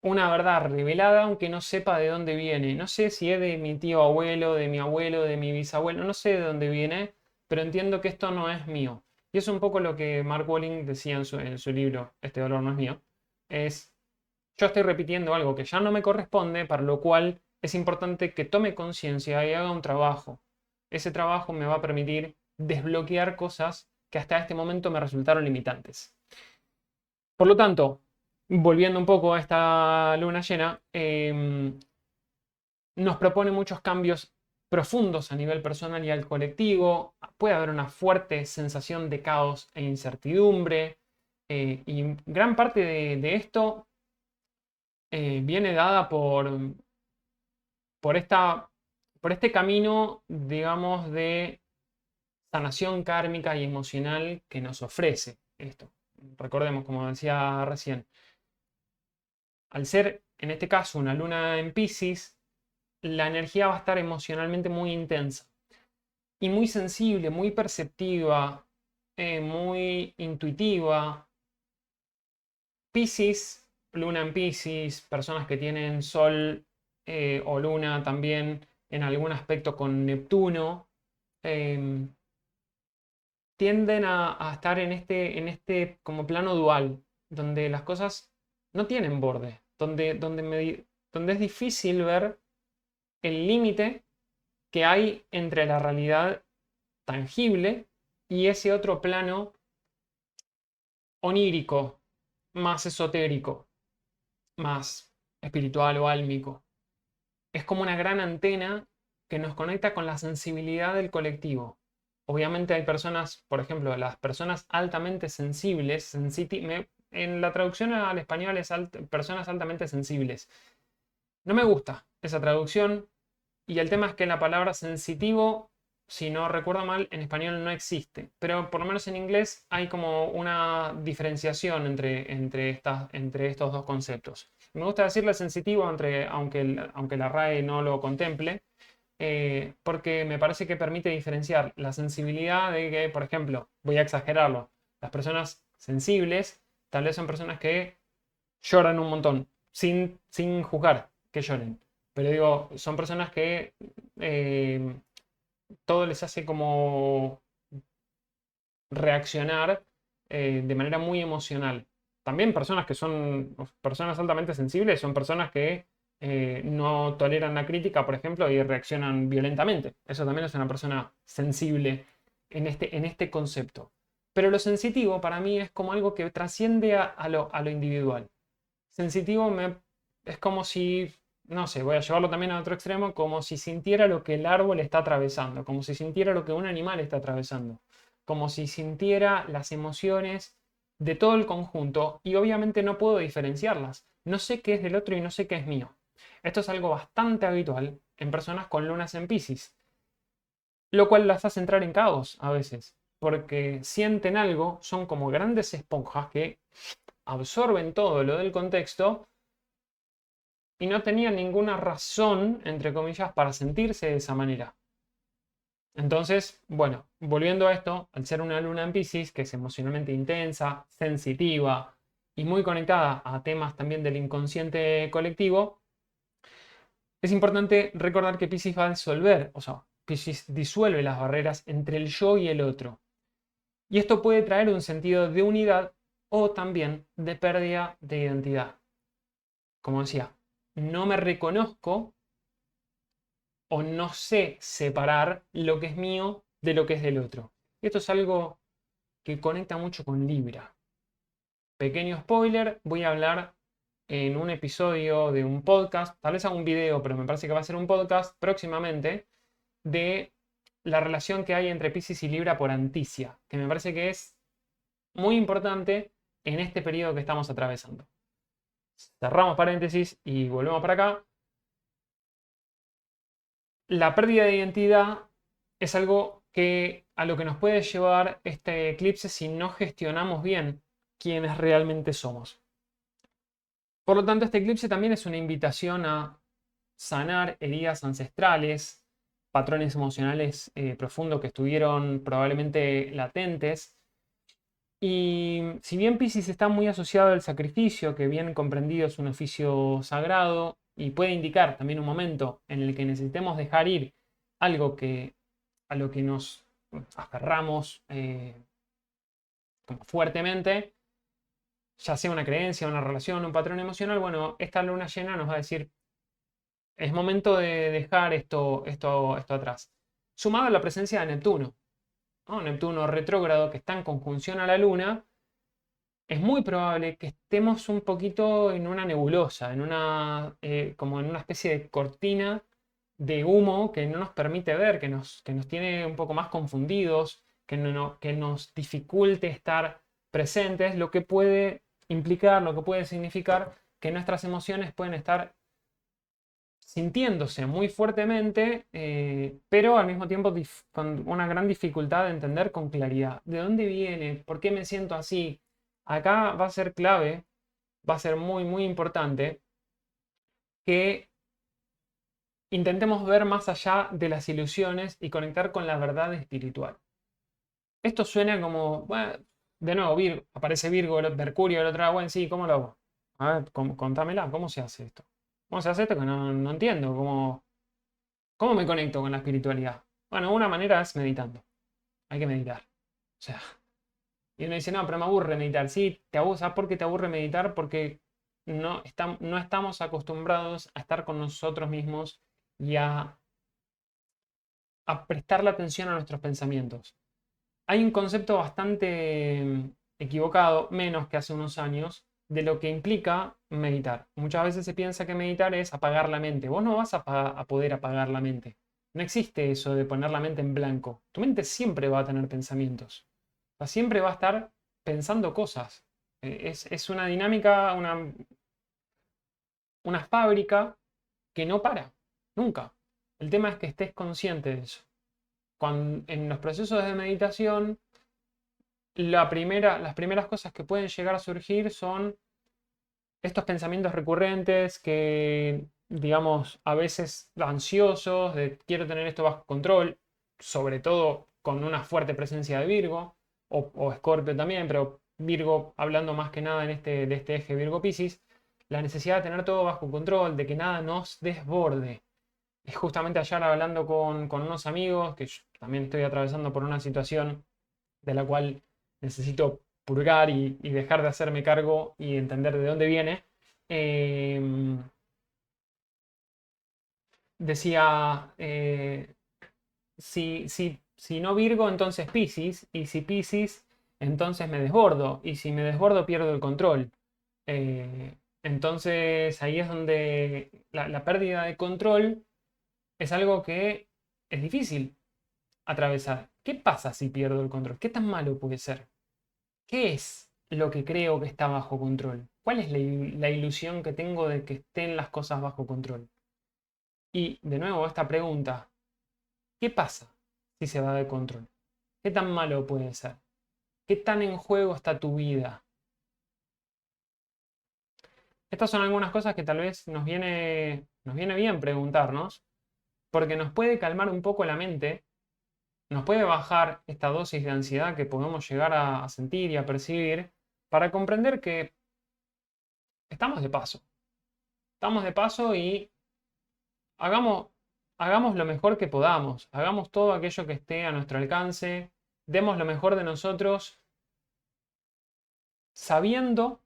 una verdad revelada, aunque no sepa de dónde viene. No sé si es de mi tío abuelo, de mi abuelo, de mi bisabuelo, no sé de dónde viene, pero entiendo que esto no es mío. Y es un poco lo que Mark Walling decía en su libro, Este dolor no es mío. Es, yo estoy repitiendo algo que ya no me corresponde, para lo cual es importante que tome conciencia y haga un trabajo. Ese trabajo me va a permitir desbloquear cosas que hasta este momento me resultaron limitantes. Por lo tanto, volviendo un poco a esta luna llena, nos propone muchos cambios profundos a nivel personal y al colectivo. Puede haber una fuerte sensación de caos e incertidumbre. Y gran parte de esto viene dada por este camino, digamos, de sanación kármica y emocional que nos ofrece esto. Recordemos, como decía recién, al ser, en este caso, una luna en Piscis, la energía va a estar emocionalmente muy intensa y muy sensible, muy perceptiva, muy intuitiva. Piscis, luna en Piscis, personas que tienen sol o luna también en algún aspecto con Neptuno, eh, tienden a estar en este como plano dual, donde las cosas no tienen borde, donde es difícil ver el límite que hay entre la realidad tangible y ese otro plano onírico, más esotérico, más espiritual o álmico. Es como una gran antena que nos conecta con la sensibilidad del colectivo. Obviamente hay personas, por ejemplo, las personas altamente sensibles, en la traducción al español es personas altamente sensibles. No me gusta esa traducción y el tema es que la palabra sensitivo, si no recuerdo mal, en español no existe, pero por lo menos en inglés hay como una diferenciación entre estos dos conceptos. Me gusta decirle sensitivo, aunque la RAE no lo contemple, porque me parece que permite diferenciar la sensibilidad de que, por ejemplo, voy a exagerarlo, las personas sensibles tal vez son personas que lloran un montón, sin juzgar que lloren. Pero digo, son personas que eh, todo les hace como reaccionar de manera muy emocional. También personas que son personas altamente sensibles son personas que no toleran la crítica, por ejemplo, y reaccionan violentamente. Eso también es una persona sensible en este concepto. Pero lo sensitivo para mí es como algo que trasciende a lo individual. Sensitivo es como si, no sé, voy a llevarlo también a otro extremo, como si sintiera lo que el árbol está atravesando, como si sintiera lo que un animal está atravesando, como si sintiera las emociones de todo el conjunto y obviamente no puedo diferenciarlas. No sé qué es del otro y no sé qué es mío. Esto es algo bastante habitual en personas con lunas en Piscis, lo cual las hace entrar en caos a veces, porque sienten algo, son como grandes esponjas que absorben todo lo del contexto y no tenían ninguna razón, entre comillas, para sentirse de esa manera. Entonces, bueno, volviendo a esto, al ser una luna en Piscis, que es emocionalmente intensa, sensitiva y muy conectada a temas también del inconsciente colectivo, es importante recordar que Piscis va a disolver, o sea, Piscis disuelve las barreras entre el yo y el otro. Y esto puede traer un sentido de unidad o también de pérdida de identidad. Como decía, no me reconozco o no sé separar lo que es mío de lo que es del otro. Esto es algo que conecta mucho con Libra. Pequeño spoiler, voy a hablar en un episodio de un podcast, tal vez haga un video, pero me parece que va a ser un podcast próximamente, de la relación que hay entre Piscis y Libra por Anticia, que me parece que es muy importante en este periodo que estamos atravesando. Cerramos paréntesis y volvemos para acá. La pérdida de identidad es algo a lo que nos puede llevar este eclipse si no gestionamos bien quiénes realmente somos. Por lo tanto, este eclipse también es una invitación a sanar heridas ancestrales, patrones emocionales profundos que estuvieron probablemente latentes. Y si bien Piscis está muy asociado al sacrificio, que bien comprendido es un oficio sagrado y puede indicar también un momento en el que necesitemos dejar ir algo a lo que nos aferramos como fuertemente, ya sea una creencia, una relación, un patrón emocional, bueno, esta luna llena nos va a decir, es momento de dejar esto atrás. Sumado a la presencia de Neptuno. ¿no? Neptuno retrógrado, que está en conjunción a la Luna, es muy probable que estemos un poquito en una nebulosa, como en una especie de cortina de humo que no nos permite ver, que nos tiene un poco más confundidos, que nos dificulte estar presentes, lo que puede implicar, lo que puede significar que nuestras emociones pueden estar sintiéndose muy fuertemente, pero al mismo tiempo con una gran dificultad de entender con claridad de dónde viene, por qué me siento así. Acá va a ser clave, va a ser muy, muy importante que intentemos ver más allá de las ilusiones y conectar con la verdad espiritual. Esto suena como, bueno, de nuevo, aparece Virgo, Mercurio, el otro lado, bueno, sí, ¿cómo lo hago? A ver, contámela, ¿cómo se hace esto? ¿Cómo se hace esto? Que no entiendo, ¿cómo me conecto con la espiritualidad? Bueno, una manera es meditando. Hay que meditar. O sea, y uno dice, no, pero me aburre meditar. Sí, te aburre. ¿Sabes por qué te aburre meditar? Porque no estamos acostumbrados a estar con nosotros mismos y a prestarle atención a nuestros pensamientos. Hay un concepto bastante equivocado, menos que hace unos años, de lo que implica meditar. Muchas veces se piensa que meditar es apagar la mente. Vos no vas a poder apagar la mente. No existe eso de poner la mente en blanco. Tu mente siempre va a tener pensamientos. O sea, siempre va a estar pensando cosas. Es una dinámica, una fábrica que no para. Nunca. El tema es que estés consciente de eso. En los procesos de meditación, las primeras cosas que pueden llegar a surgir son estos pensamientos recurrentes que, digamos, a veces ansiosos, de quiero tener esto bajo control, sobre todo con una fuerte presencia de Virgo, o Escorpio también, pero Virgo hablando más que nada de este eje Virgo-Piscis, la necesidad de tener todo bajo control, de que nada nos desborde. Es justamente ayer hablando con unos amigos, que yo también estoy atravesando por una situación de la cual necesito purgar y dejar de hacerme cargo y entender de dónde viene. eh, Decía, si no Virgo, entonces Piscis, y si Piscis, entonces me desbordo, y si me desbordo pierdo el control. Entonces ahí es donde la pérdida de control es algo que es difícil atravesar. ¿Qué pasa si pierdo el control? ¿Qué tan malo puede ser? ¿Qué es lo que creo que está bajo control? ¿Cuál es la ilusión que tengo de que estén las cosas bajo control? Y de nuevo esta pregunta, ¿qué pasa si se va de control? ¿Qué tan malo puede ser? ¿Qué tan en juego está tu vida? Estas son algunas cosas que tal vez nos viene bien preguntarnos, porque nos puede calmar un poco la mente, nos puede bajar esta dosis de ansiedad que podemos llegar a sentir y a percibir, para comprender que estamos de paso. Estamos de paso y hagamos, hagamos lo mejor que podamos, hagamos todo aquello que esté a nuestro alcance, demos lo mejor de nosotros, sabiendo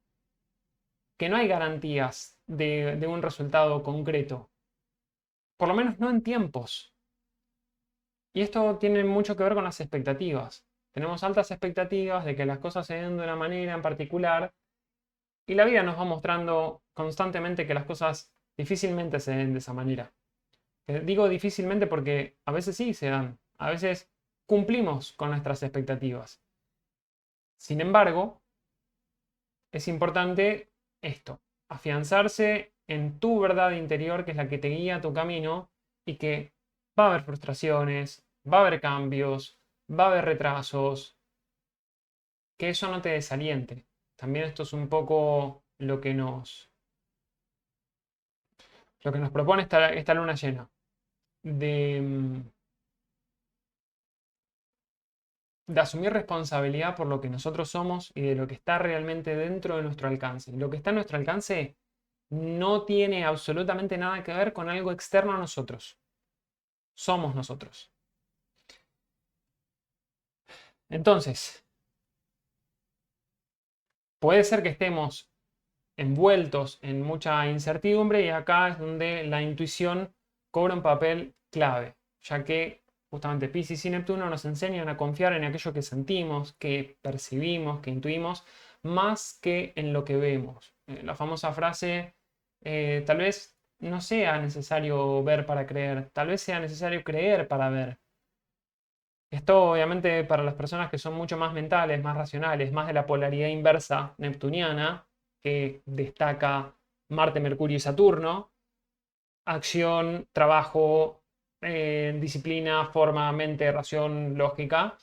que no hay garantías de un resultado concreto, por lo menos no en tiempos. Y esto tiene mucho que ver con las expectativas. Tenemos altas expectativas de que las cosas se den de una manera en particular y la vida nos va mostrando constantemente que las cosas difícilmente se den de esa manera. Digo difícilmente porque a veces sí se dan, a veces cumplimos con nuestras expectativas. Sin embargo, es importante esto, afianzarse en tu verdad interior, que es la que te guía tu camino, y que va a haber frustraciones, va a haber cambios, va a haber retrasos, que eso no te desaliente. También esto es un poco lo que nos propone esta luna llena, de, de asumir responsabilidad por lo que nosotros somos y de lo que está realmente dentro de nuestro alcance. Lo que está en nuestro alcance no tiene absolutamente nada que ver con algo externo a nosotros. Somos nosotros. Entonces, puede ser que estemos envueltos en mucha incertidumbre y acá es donde la intuición cobra un papel clave, ya que justamente Piscis y Neptuno nos enseñan a confiar en aquello que sentimos, que percibimos, que intuimos, más que en lo que vemos. La famosa frase, tal vez no sea necesario ver para creer, tal vez sea necesario creer para ver. Esto obviamente para las personas que son mucho más mentales, más racionales, más de la polaridad inversa neptuniana, que destaca Marte, Mercurio y Saturno, acción, trabajo, disciplina, forma, mente, ración, lógica.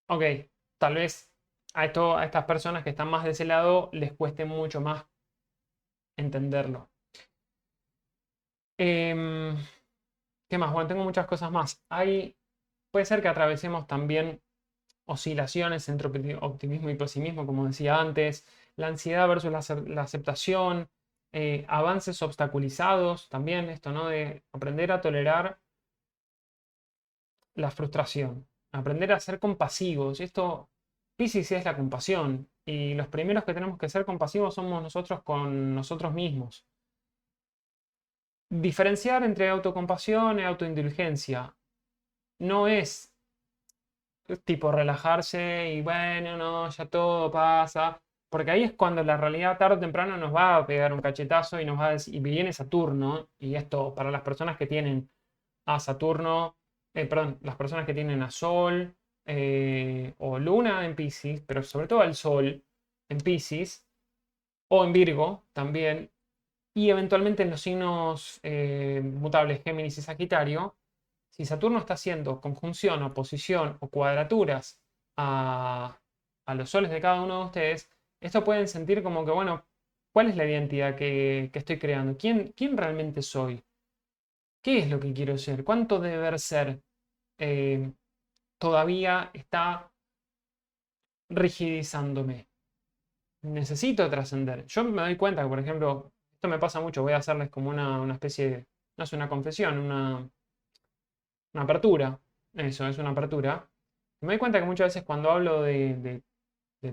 Ok, tal vez a estas personas que están más de ese lado les cueste mucho más entenderlo. Em, ¿Qué más? Bueno, tengo muchas cosas más. Puede ser que atravesemos también oscilaciones entre optimismo y pesimismo, como decía antes, la ansiedad versus la aceptación, avances obstaculizados, también esto, ¿no? De aprender a tolerar la frustración, aprender a ser compasivos. Y esto, Piscis es la compasión, y los primeros que tenemos que ser compasivos somos nosotros con nosotros mismos. Diferenciar entre autocompasión y autoindulgencia no es tipo relajarse y bueno, no, ya todo pasa. Porque ahí es cuando la realidad tarde o temprano nos va a pegar un cachetazo y nos va a decir, y viene Saturno, y esto para las personas que tienen a Saturno, perdón, las personas que tienen a Sol o Luna en Piscis, pero sobre todo al Sol en Piscis o en Virgo también, y eventualmente en los signos mutables Géminis y Sagitario, si Saturno está haciendo conjunción, oposición o cuadraturas a, a los soles de cada uno de ustedes, esto pueden sentir como que, bueno, ¿cuál es la identidad que estoy creando? ¿Quién realmente soy? ¿Qué es lo que quiero ser? ¿Cuánto deber ser eh, todavía está rigidizándome? Necesito trascender. Yo me doy cuenta que, por ejemplo, esto me pasa mucho, voy a hacerles como una especie de, no es una confesión, una apertura. Eso, es una apertura. Me doy cuenta que muchas veces cuando hablo de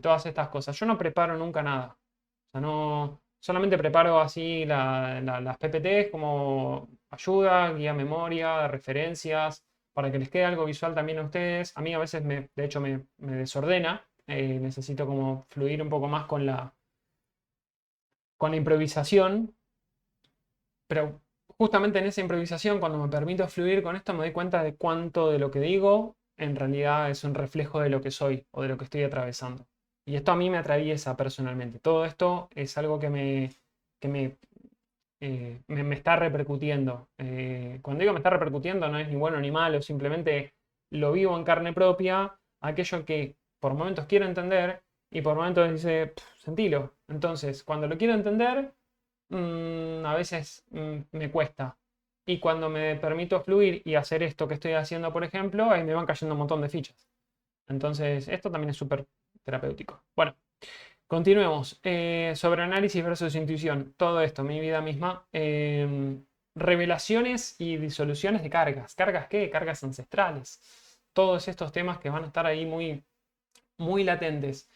todas estas cosas, yo no preparo nunca nada. O sea, no, solamente preparo así las PPTs como ayuda, guía memoria, referencias, para que les quede algo visual también a ustedes. A mí a veces, de hecho, me desordena. Necesito como fluir un poco más con la improvisación, pero justamente en esa improvisación, cuando me permito fluir con esto, me doy cuenta de cuánto de lo que digo en realidad es un reflejo de lo que soy o de lo que estoy atravesando. Y esto a mí me atraviesa personalmente. Todo esto es algo que me está repercutiendo. Cuando digo me está repercutiendo, no es ni bueno ni malo, simplemente lo vivo en carne propia, aquello que por momentos quiero entender y por momentos dice, sentilo. Entonces, cuando lo quiero entender, a veces me cuesta. Y cuando me permito fluir y hacer esto que estoy haciendo, por ejemplo, ahí me van cayendo un montón de fichas. Entonces, esto también es súper terapéutico. Bueno, continuemos. Sobre análisis versus intuición. Todo esto, mi vida misma. Revelaciones y disoluciones de cargas. ¿Cargas qué? Cargas ancestrales. Todos estos temas que van a estar ahí muy, muy latentes.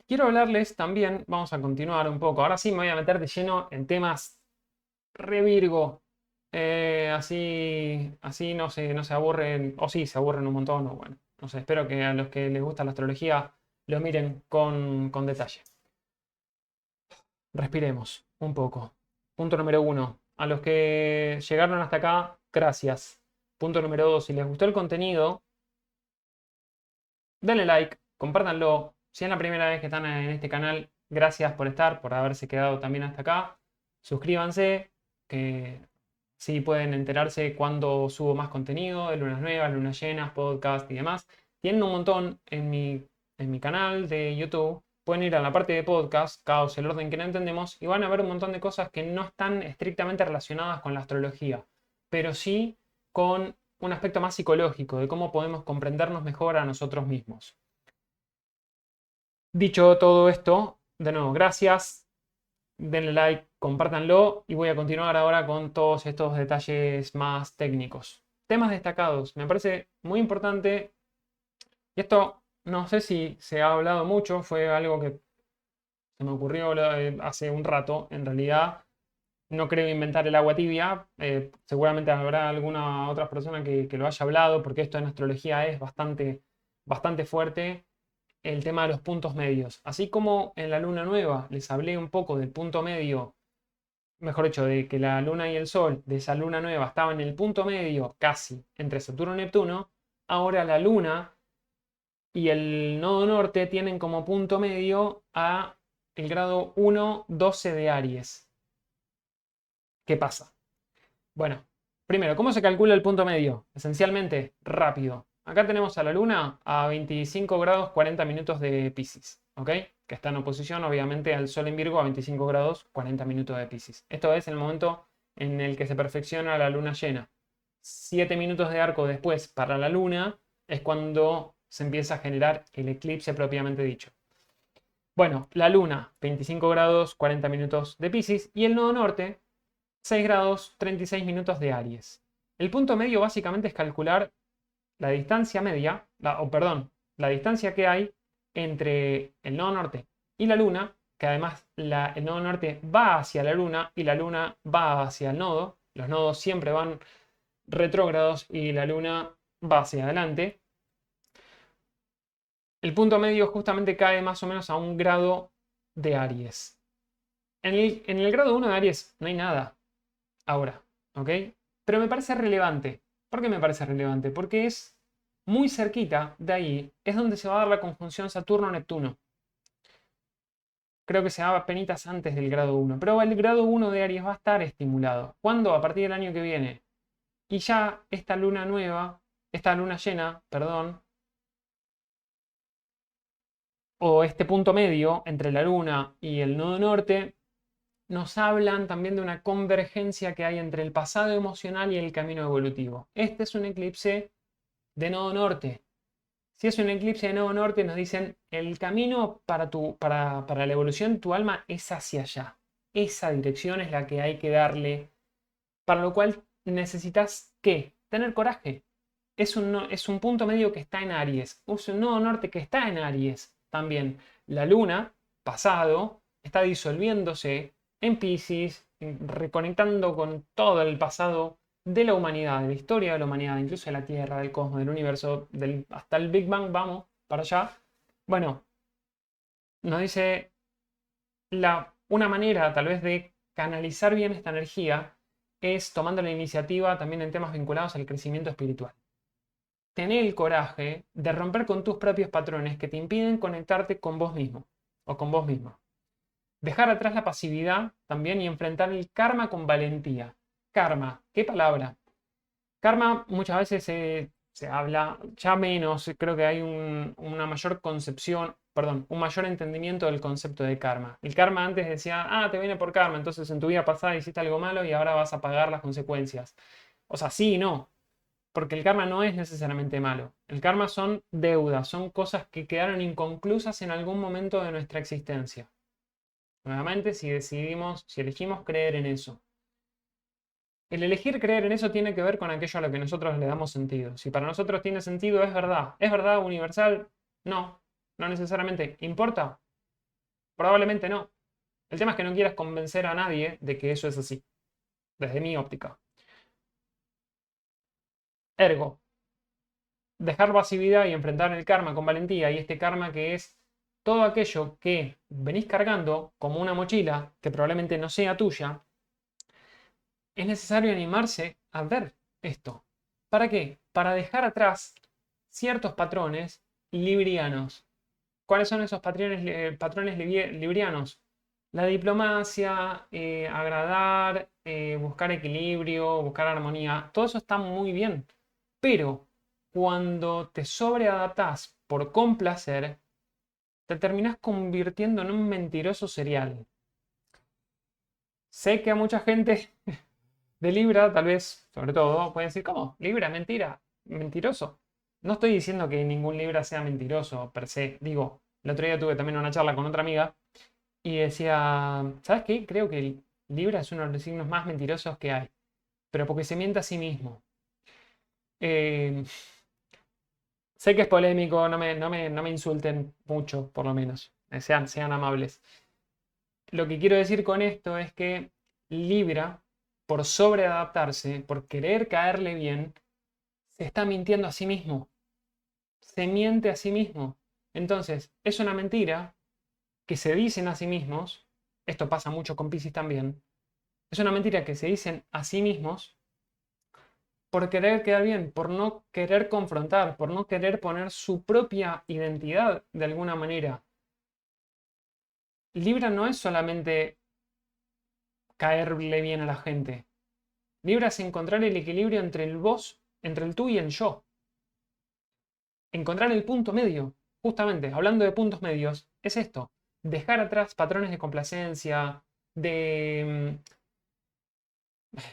Quiero hablarles también, vamos a continuar un poco. Ahora sí me voy a meter de lleno en temas re Virgo. Así no se aburren, o sí, se aburren un montón, o bueno, no sé, espero que a los que les gusta la astrología lo miren con detalle. Respiremos un poco. Punto número uno. A los que llegaron hasta acá, gracias. Punto número dos. Si les gustó el contenido, denle like, compártanlo. Si es la primera vez que están en este canal, gracias por estar, por haberse quedado también hasta acá. Suscríbanse, que sí pueden enterarse cuando subo más contenido, de lunas nuevas, lunas llenas, podcast y demás. Tienen un montón en mi canal de YouTube. Pueden ir a la parte de podcast, Caos, el orden que no entendemos, y van a ver un montón de cosas que no están estrictamente relacionadas con la astrología, pero sí con un aspecto más psicológico, de cómo podemos comprendernos mejor a nosotros mismos. Dicho todo esto, de nuevo, gracias, denle like, compártanlo y voy a continuar ahora con todos estos detalles más técnicos. Temas destacados, me parece muy importante, y esto no sé si se ha hablado mucho, fue algo que se me ocurrió hace un rato, en realidad, No creo inventar el agua tibia, seguramente habrá alguna otra persona que lo haya hablado, porque esto en astrología es bastante fuerte, el tema de los puntos medios. Así como en la luna nueva les hablé un poco del punto medio, mejor dicho, de que la luna y el sol de esa luna nueva estaban en el punto medio casi entre Saturno y Neptuno, ahora la luna y el nodo norte tienen como punto medio a el grado 1,12 de Aries. ¿Qué pasa? Bueno, primero, ¿cómo se calcula el punto medio? Esencialmente, rápido. Acá tenemos a la Luna a 25 grados 40 minutos de Piscis, ¿ok? Que está en oposición, obviamente, al Sol en Virgo a 25 grados 40 minutos de Piscis. Esto es el momento en el que se perfecciona la Luna llena. 7 minutos de arco después para la Luna es cuando se empieza a generar el eclipse propiamente dicho. Bueno, la Luna, 25 grados 40 minutos de Piscis y el nodo norte, 6 grados 36 minutos de Aries. El punto medio básicamente es calcular la distancia media, la distancia que hay entre el nodo norte y la luna, que además el nodo norte va hacia la luna y la luna va hacia el nodo. Los nodos siempre van retrógrados y la luna va hacia adelante. El punto medio justamente cae más o menos a 1 grado de Aries. En el grado 1 de Aries no hay nada ahora, ¿ok? Pero me parece relevante. ¿Por qué me parece relevante? Porque es muy cerquita de ahí, es donde se va a dar la conjunción Saturno-Neptuno. Creo que se va apenas antes del grado 1, pero el grado 1 de Aries va a estar estimulado. ¿Cuándo? A partir del año que viene. Y ya esta luna nueva, esta luna llena, perdón, o este punto medio entre la luna y el nodo norte, nos hablan también de una convergencia que hay entre el pasado emocional y el camino evolutivo. Este es un eclipse de nodo norte. Si es un eclipse de nodo norte, nos dicen el camino para la evolución de tu alma es hacia allá. Esa dirección es la que hay que darle, para lo cual necesitas ¿qué? Tener coraje. Es un punto medio que está en Aries. Es un nodo norte que está en Aries también. La luna, pasado, está disolviéndose en Piscis, reconectando con todo el pasado de la humanidad, de la historia de la humanidad, incluso de la Tierra, del cosmos, del universo, hasta el Big Bang, vamos para allá. Bueno, nos dice una manera tal vez de canalizar bien esta energía es tomando la iniciativa también en temas vinculados al crecimiento espiritual. Tener el coraje de romper con tus propios patrones que te impiden conectarte con vos mismo o con vos misma. Dejar atrás la pasividad también y enfrentar el karma con valentía. Karma, ¿qué palabra? Karma muchas veces se habla, ya menos, creo que hay una mayor concepción, perdón, un mayor entendimiento del concepto de karma. El karma antes decía, te viene por karma, entonces en tu vida pasada hiciste algo malo y ahora vas a pagar las consecuencias. O sea, sí y no, porque el karma no es necesariamente malo. El karma son deudas, son cosas que quedaron inconclusas en algún momento de nuestra existencia. Nuevamente, si elegimos creer en eso. El elegir creer en eso tiene que ver con aquello a lo que nosotros le damos sentido. Si para nosotros tiene sentido, es verdad. ¿Es verdad universal? No, no necesariamente. ¿Importa? Probablemente no. El tema es que no quieras convencer a nadie de que eso es así, desde mi óptica. Ergo, dejar pasividad y enfrentar el karma con valentía, y este karma que es todo aquello que venís cargando como una mochila que probablemente no sea tuya, es necesario animarse a ver esto. ¿Para qué? Para dejar atrás ciertos patrones librianos. ¿Cuáles son esos patrones librianos? La diplomacia, agradar, buscar equilibrio, buscar armonía, todo eso está muy bien. Pero cuando te sobreadaptás por complacer, te terminás convirtiendo en un mentiroso serial. Sé que a mucha gente de Libra, tal vez, sobre todo, pueden decir, ¿cómo? ¿Libra? ¿Mentira? ¿Mentiroso? No estoy diciendo que ningún Libra sea mentiroso per se. Digo, el otro día tuve también una charla con otra amiga y decía, ¿sabes qué? Creo que el Libra es uno de los signos más mentirosos que hay, pero porque se miente a sí mismo. Eh, Sé que es polémico, no me insulten mucho, por lo menos. Sean amables. Lo que quiero decir con esto es que Libra, por sobreadaptarse, por querer caerle bien, se está mintiendo a sí mismo. Se miente a sí mismo. Entonces, es una mentira que se dicen a sí mismos. Esto pasa mucho con Piscis también. Es una mentira que se dicen a sí mismos por querer quedar bien, por no querer confrontar, por no querer poner su propia identidad de alguna manera. Libra no es solamente caerle bien a la gente. Libra es encontrar el equilibrio entre el vos, entre el tú y el yo. Encontrar el punto medio. Justamente, hablando de puntos medios, es esto. Dejar atrás patrones de complacencia, de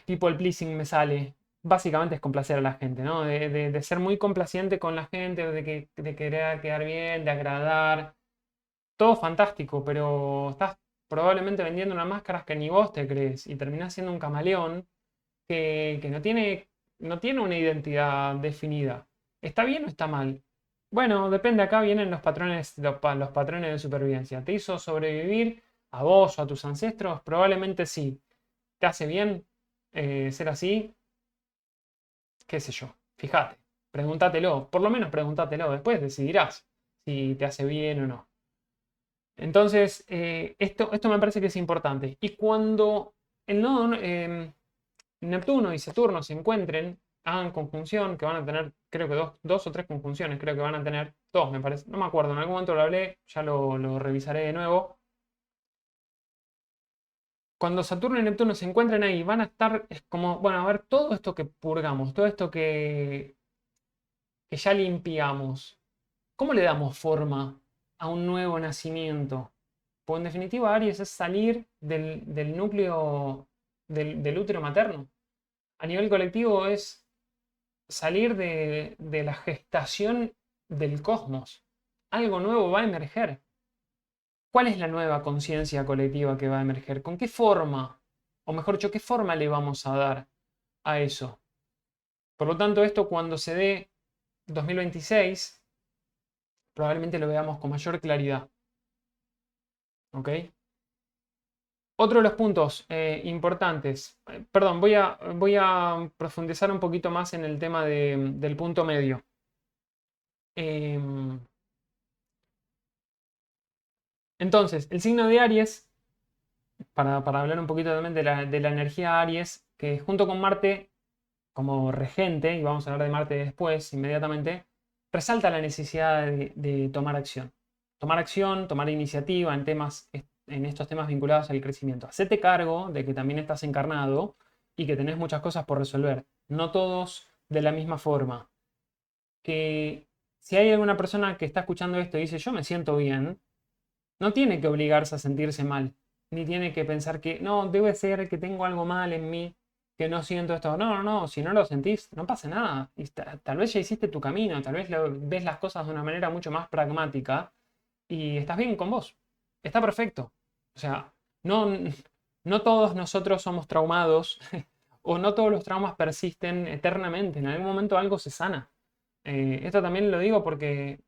people pleasing me sale. Básicamente es complacer a la gente, ¿no? De ser muy complaciente con la gente, de querer quedar bien, de agradar. Todo fantástico, pero estás probablemente vendiendo unas máscaras que ni vos te crees y terminás siendo un camaleón que no tiene una identidad definida. ¿Está bien o está mal? Bueno, depende, acá vienen los patrones de supervivencia. ¿Te hizo sobrevivir a vos o a tus ancestros? Probablemente sí. ¿Te hace bien ser así? ¿Qué sé yo? Fíjate, pregúntatelo, por lo menos pregúntatelo, después decidirás si te hace bien o no. Entonces, esto me parece que es importante. Y cuando el nodo, Neptuno y Saturno se encuentren, hagan conjunción, que van a tener, creo que dos o tres conjunciones, creo que van a tener, dos me parece, no me acuerdo, en algún momento lo hablé, ya lo revisaré de nuevo. Cuando Saturno y Neptuno se encuentren ahí, van a estar, es como, bueno, a ver, todo esto que purgamos, todo esto que ya limpiamos, ¿cómo le damos forma a un nuevo nacimiento? Pues en definitiva, Aries es salir del núcleo del útero materno. A nivel colectivo es salir de la gestación del cosmos. Algo nuevo va a emerger. ¿Cuál es la nueva conciencia colectiva que va a emerger? ¿Con qué forma? O mejor dicho, ¿qué forma le vamos a dar a eso? Por lo tanto, esto cuando se dé 2026, probablemente lo veamos con mayor claridad. ¿Ok? Otro de los puntos importantes, perdón, voy a profundizar un poquito más en el tema del punto medio. Em, entonces, el signo de Aries, para hablar un poquito también de la energía Aries, que junto con Marte como regente, y vamos a hablar de Marte después, inmediatamente, resalta la necesidad de tomar acción. Tomar acción, tomar iniciativa en estos temas vinculados al crecimiento. Hacete cargo de que también estás encarnado y que tenés muchas cosas por resolver. No todos de la misma forma. Que si hay alguna persona que está escuchando esto y dice yo me siento bien, no tiene que obligarse a sentirse mal, ni tiene que pensar que no, debe ser que tengo algo mal en mí, que no siento esto. No, no, no, si no lo sentís, no pasa nada. Y tal vez ya hiciste tu camino, tal vez ves las cosas de una manera mucho más pragmática y estás bien con vos. Está perfecto. O sea, no, no todos nosotros somos traumados o no todos los traumas persisten eternamente. En algún momento algo se sana. Esto también lo digo porque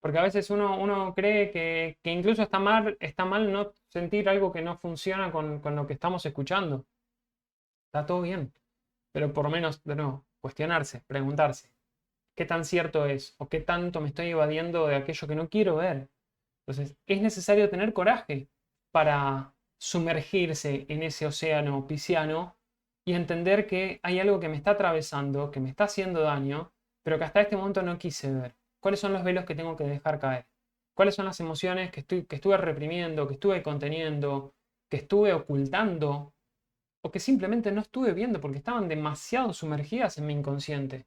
a veces uno cree que incluso está mal no sentir algo que no funciona con lo que estamos escuchando. Está todo bien. Pero por lo menos, de nuevo, cuestionarse, preguntarse, ¿qué tan cierto es? ¿O qué tanto me estoy evadiendo de aquello que no quiero ver? Entonces, es necesario tener coraje para sumergirse en ese océano pisciano y entender que hay algo que me está atravesando, que me está haciendo daño, pero que hasta este momento no quise ver. ¿Cuáles son los velos que tengo que dejar caer? ¿Cuáles son las emociones que estuve reprimiendo, que estuve conteniendo, que estuve ocultando o que simplemente no estuve viendo porque estaban demasiado sumergidas en mi inconsciente?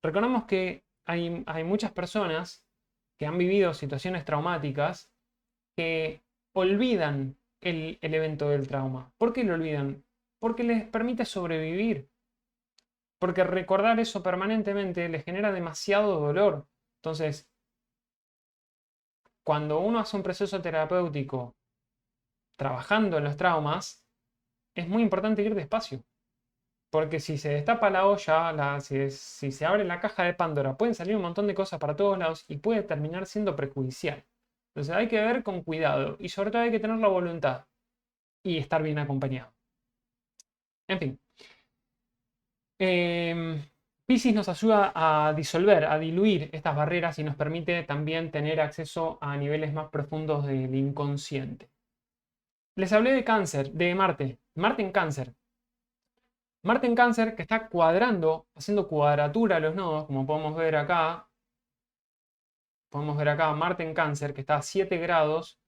Recordemos que hay muchas personas que han vivido situaciones traumáticas que olvidan el evento del trauma. ¿Por qué lo olvidan? Porque les permite sobrevivir. Porque recordar eso permanentemente les genera demasiado dolor. Entonces, cuando uno hace un proceso terapéutico trabajando en los traumas, es muy importante ir despacio. Porque si se destapa la olla, si se abre la caja de Pandora, pueden salir un montón de cosas para todos lados y puede terminar siendo perjudicial. Entonces hay que ver con cuidado y sobre todo hay que tener la voluntad y estar bien acompañado. En fin. Piscis nos ayuda a disolver, a diluir estas barreras y nos permite también tener acceso a niveles más profundos del inconsciente. Les hablé de Cáncer, de Marte. Marte en Cáncer. Marte en Cáncer que está cuadrando, haciendo cuadratura a los nodos, como podemos ver acá. Podemos ver acá Marte en Cáncer que está a 7 grados.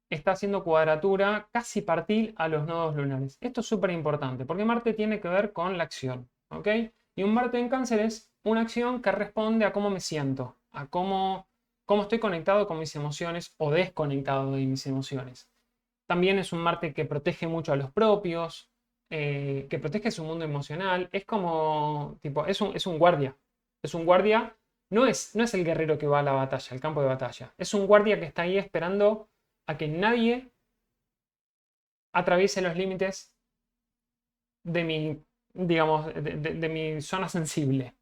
Está haciendo cuadratura casi partil a los nodos lunares. Esto es súper importante porque Marte tiene que ver con la acción. ¿Ok? Y un Marte en Cáncer es una acción que responde a cómo me siento, a cómo estoy conectado con mis emociones o desconectado de mis emociones. También es un Marte que protege mucho a los propios, que protege su mundo emocional. Es como, tipo, es un guardia. Es un guardia, no es el guerrero que va a la batalla, al campo de batalla. Es un guardia que está ahí esperando a que nadie atraviese los límites de mi, digamos, de mi zona sensible.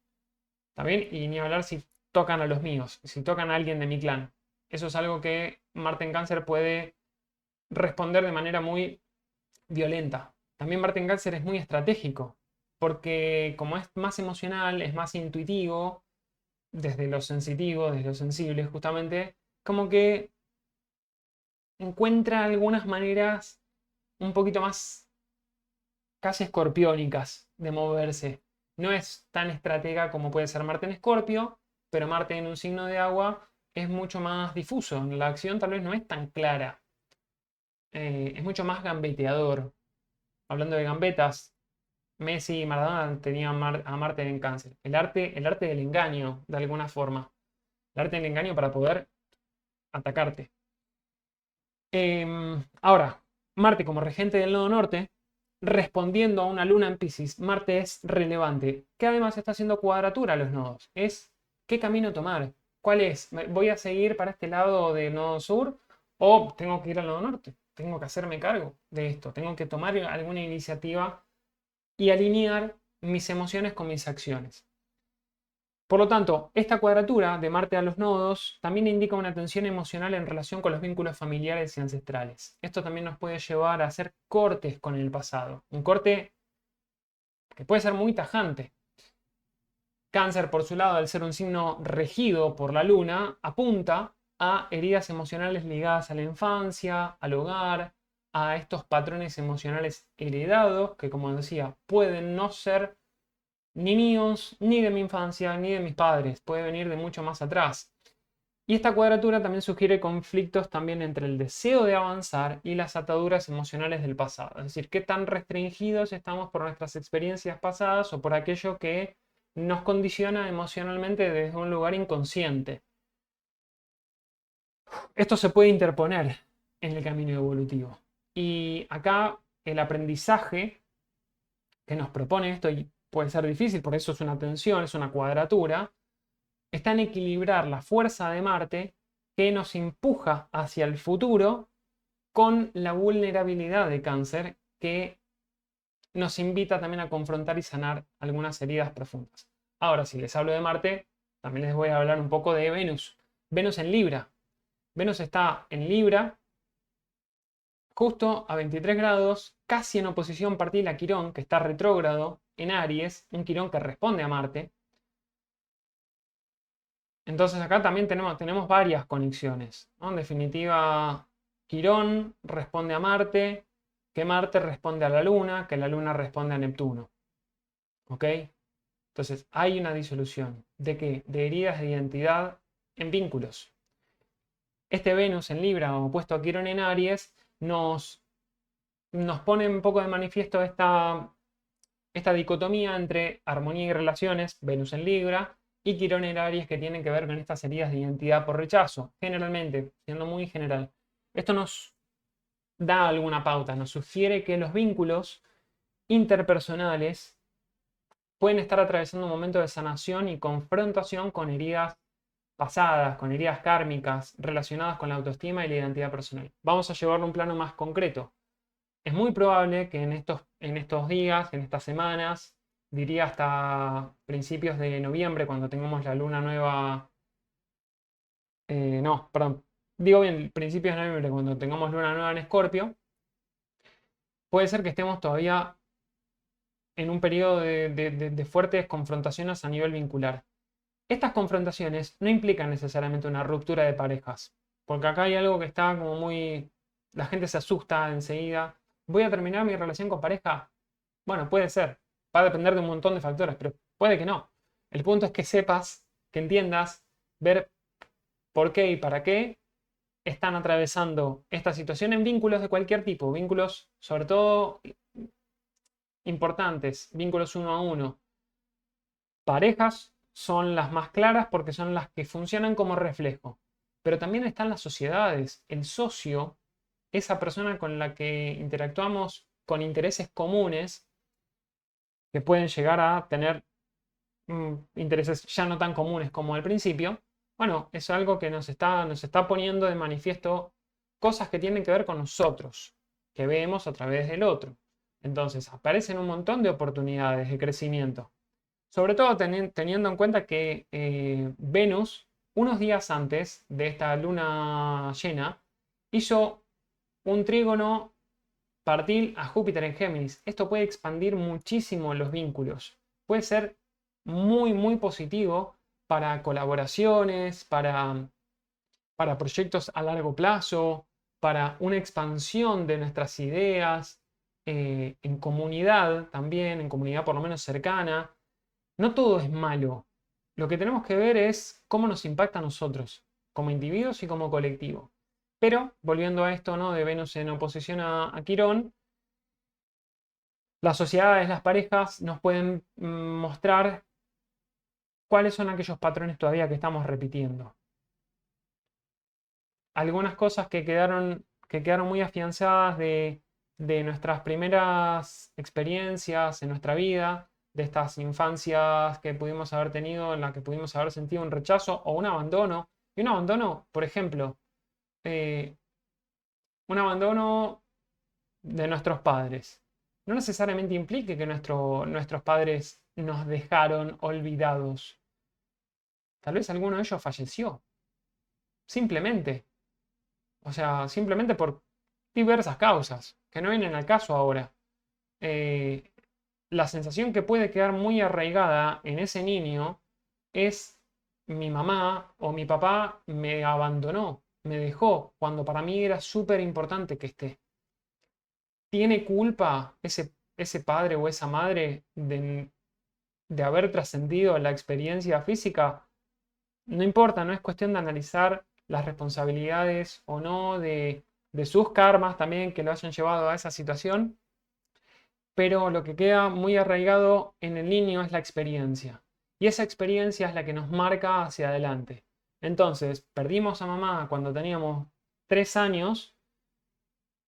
¿Está bien? Y ni hablar si tocan a los míos, si tocan a alguien de mi clan. Eso es algo que Marte en Cáncer puede responder de manera muy violenta. También Marte en Cáncer es muy estratégico, porque como es más emocional, es más intuitivo, desde lo sensitivo, desde lo sensible, justamente, como que encuentra algunas maneras un poquito más casi escorpiónicas de moverse. No es tan estratega como puede ser Marte en Escorpio, pero Marte en un signo de agua es mucho más difuso. La acción tal vez no es tan clara. Es mucho más gambeteador. Hablando de gambetas, Messi y Maradona tenían a Marte en Cáncer. El arte del engaño, de alguna forma. El arte del engaño para poder atacarte. Ahora, Marte como regente del nodo norte, respondiendo a una luna en Piscis, Marte es relevante, que además está haciendo cuadratura a los nodos. Es qué camino tomar. ¿Cuál es? ¿Voy a seguir para este lado del nodo sur o tengo que ir al nodo norte? Tengo que hacerme cargo de esto. Tengo que tomar alguna iniciativa y alinear mis emociones con mis acciones. Por lo tanto, esta cuadratura de Marte a los nodos también indica una tensión emocional en relación con los vínculos familiares y ancestrales. Esto también nos puede llevar a hacer cortes con el pasado. Un corte que puede ser muy tajante. Cáncer, por su lado, al ser un signo regido por la luna, apunta a heridas emocionales ligadas a la infancia, al hogar, a estos patrones emocionales heredados que, como decía, pueden no ser ni míos, ni de mi infancia, ni de mis padres. Puede venir de mucho más atrás. Y esta cuadratura también sugiere conflictos también entre el deseo de avanzar y las ataduras emocionales del pasado. Es decir, qué tan restringidos estamos por nuestras experiencias pasadas o por aquello que nos condiciona emocionalmente desde un lugar inconsciente. Esto se puede interponer en el camino evolutivo. Y acá el aprendizaje que nos propone esto, y puede ser difícil, por eso es una tensión, es una cuadratura, está en equilibrar la fuerza de Marte que nos empuja hacia el futuro con la vulnerabilidad de Cáncer que nos invita también a confrontar y sanar algunas heridas profundas. Ahora, si les hablo de Marte, también les voy a hablar un poco de Venus. Venus en Libra. Venus está en Libra, justo a 23 grados, casi en oposición partil a Quirón, que está retrógrado en Aries, un Quirón que responde a Marte. Entonces acá también tenemos varias conexiones, ¿no? En definitiva, Quirón responde a Marte, que Marte responde a la Luna, que la Luna responde a Neptuno. ¿Ok? Entonces hay una disolución. ¿De qué? De heridas de identidad en vínculos. Este Venus en Libra, opuesto a Quirón en Aries, nos pone un poco de manifiesto esta dicotomía entre armonía y relaciones, Venus en Libra, y Quirón en Aries, que tienen que ver con estas heridas de identidad por rechazo, generalmente, siendo muy general. Esto nos da alguna pauta, nos sugiere que los vínculos interpersonales pueden estar atravesando un momento de sanación y confrontación con heridas pasadas, con heridas kármicas relacionadas con la autoestima y la identidad personal. Vamos a llevarlo a un plano más concreto. Es muy probable que en estos días, en estas semanas, diría hasta principios de noviembre, cuando tengamos la luna nueva, no, perdón, digo bien, principios de noviembre, cuando tengamos luna nueva en Escorpio, puede ser que estemos todavía en un periodo de fuertes confrontaciones a nivel vincular. Estas confrontaciones no implican necesariamente una ruptura de parejas, porque acá hay algo que está como muy... La gente se asusta enseguida. ¿Voy a terminar mi relación con pareja? Bueno, puede ser. Va a depender de un montón de factores, pero puede que no. El punto es que sepas, que entiendas, ver por qué y para qué están atravesando esta situación en vínculos de cualquier tipo, vínculos sobre todo importantes, vínculos uno a uno. Parejas son las más claras porque son las que funcionan como reflejo, pero también están las sociedades, el socio, esa persona con la que interactuamos con intereses comunes que pueden llegar a tener intereses ya no tan comunes como al principio. Bueno, es algo que nos está poniendo de manifiesto cosas que tienen que ver con nosotros, que vemos a través del otro. Entonces, aparecen un montón de oportunidades de crecimiento. Sobre todo teniendo en cuenta que Venus, unos días antes de esta luna llena, hizo un trígono partir a Júpiter en Géminis. Esto puede expandir muchísimo los vínculos. Puede ser muy, muy positivo para colaboraciones, para proyectos a largo plazo, para una expansión de nuestras ideas, en comunidad también, en comunidad por lo menos cercana. No todo es malo. Lo que tenemos que ver es cómo nos impacta a nosotros, como individuos y como colectivo. Pero, volviendo a esto, ¿no?, de Venus en oposición a Quirón, las sociedades, las parejas nos pueden mostrar cuáles son aquellos patrones todavía que estamos repitiendo. Algunas cosas que quedaron muy afianzadas de nuestras primeras experiencias en nuestra vida, de estas infancias que pudimos haber tenido, en las que pudimos haber sentido un rechazo o un abandono. Y un abandono, por ejemplo, eh, un abandono de nuestros padres. No necesariamente implique que nuestros padres nos dejaron olvidados. Tal vez alguno de ellos falleció. Simplemente. O sea, simplemente por diversas causas, que no vienen al caso ahora. Eh, la sensación que puede quedar muy arraigada en ese niño es: mi mamá o mi papá me abandonó, me dejó, cuando para mí era súper importante que esté. ¿Tiene culpa ese padre o esa madre de haber trascendido la experiencia física? No importa, no es cuestión de analizar las responsabilidades o no de sus karmas también que lo hayan llevado a esa situación, pero lo que queda muy arraigado en el niño es la experiencia. Y esa experiencia es la que nos marca hacia adelante. Entonces, perdimos a mamá cuando teníamos 3 años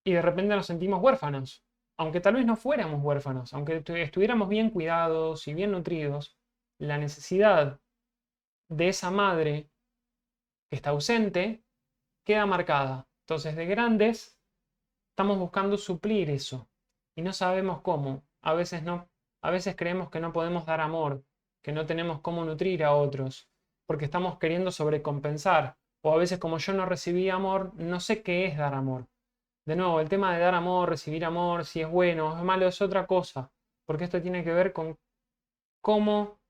y de repente nos sentimos huérfanos. Aunque tal vez no fuéramos huérfanos, aunque estuviéramos bien cuidados y bien nutridos, la necesidad de esa madre que está ausente queda marcada. Entonces, de grandes, estamos buscando suplir eso y no sabemos cómo. A veces no, a veces creemos que no podemos dar amor, que no tenemos cómo nutrir a otros, porque estamos queriendo sobrecompensar. O a veces, como yo no recibí amor, no sé qué es dar amor. De nuevo, el tema de dar amor, recibir amor, si es bueno o es malo, es otra cosa, porque esto tiene que ver con cómo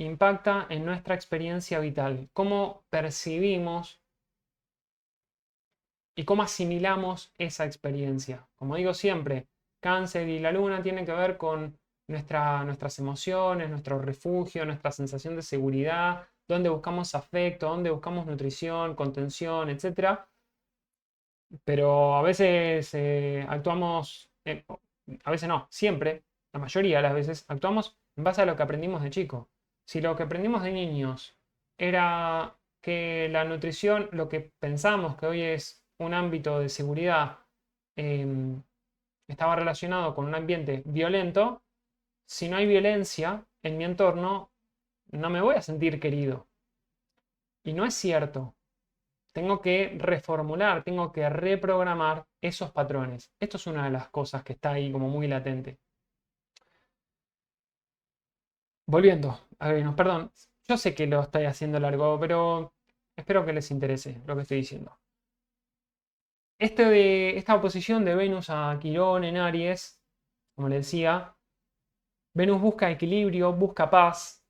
impacta en nuestra experiencia vital, cómo percibimos y cómo asimilamos esa experiencia. Como digo siempre, Cáncer y la luna tienen que ver con nuestras emociones, nuestro refugio, nuestra sensación de seguridad, donde buscamos afecto, donde buscamos nutrición, contención, etc. Pero a veces actuamos, a veces no, siempre, la mayoría de las veces actuamos en base a lo que aprendimos de chico. Si lo que aprendimos de niños era que la nutrición, lo que pensamos que hoy es un ámbito de seguridad, em, estaba relacionado con un ambiente violento, si no hay violencia en mi entorno, no me voy a sentir querido. Y no es cierto. Tengo que reformular, tengo que reprogramar esos patrones. Esto es una de las cosas que está ahí como muy latente. Volviendo, a ver, no, perdón, yo sé que lo estoy haciendo largo, pero espero que les interese lo que estoy diciendo. Esta oposición de Venus a Quirón en Aries, como les decía, Venus busca equilibrio, busca paz,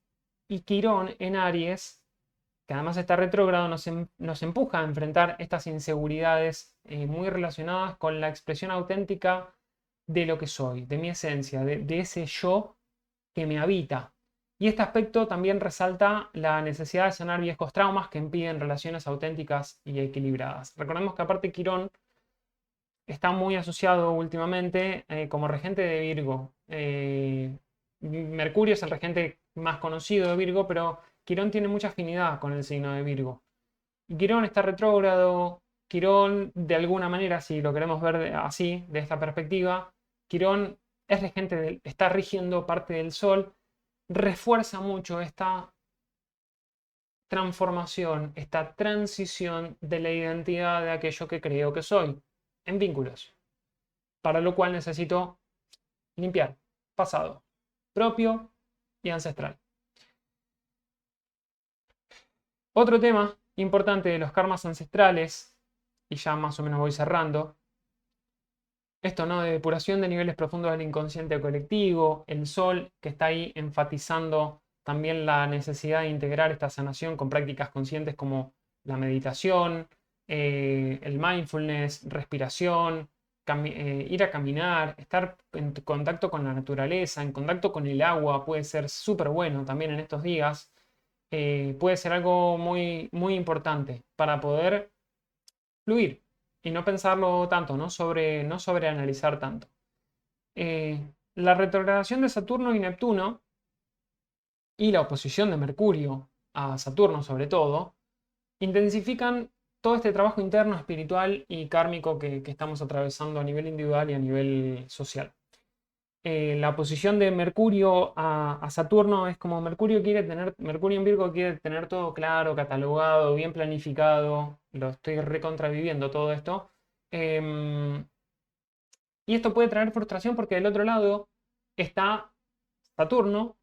y Quirón en Aries, que además está retrógrado, nos empuja a enfrentar estas inseguridades muy relacionadas con la expresión auténtica de lo que soy, de mi esencia, de ese yo que me habita. Y este aspecto también resalta la necesidad de sanar viejos traumas que impiden relaciones auténticas y equilibradas. Recordemos que aparte Quirón está muy asociado últimamente como regente de Virgo. Mercurio es el regente más conocido de Virgo, pero Quirón tiene mucha afinidad con el signo de Virgo. Y Quirón está retrógrado. Quirón, de alguna manera, si lo queremos ver así, de esta perspectiva, Quirón es regente está rigiendo parte del Sol, refuerza mucho esta transformación, esta transición de la identidad de aquello que creo que soy, en vínculos. Para lo cual necesito limpiar pasado, propio y ancestral. Otro tema importante de los karmas ancestrales, y ya más o menos voy cerrando, esto, ¿no? De depuración de niveles profundos del inconsciente colectivo, el sol que está ahí enfatizando también la necesidad de integrar esta sanación con prácticas conscientes como la meditación, el mindfulness, respiración, ir a caminar, estar en contacto con la naturaleza, en contacto con el agua, puede ser súper bueno también en estos días. Puede ser algo muy, muy importante para poder fluir y no pensarlo tanto, no sobreanalizar tanto. La retrogradación de Saturno y Neptuno y la oposición de Mercurio a Saturno sobre todo, intensifican todo este trabajo interno, espiritual y kármico que estamos atravesando a nivel individual y a nivel social. La posición de Mercurio a Saturno es como Mercurio en Virgo quiere tener todo claro, catalogado, bien planificado. Lo estoy recontraviviendo todo esto. Y esto puede traer frustración porque del otro lado está Saturno,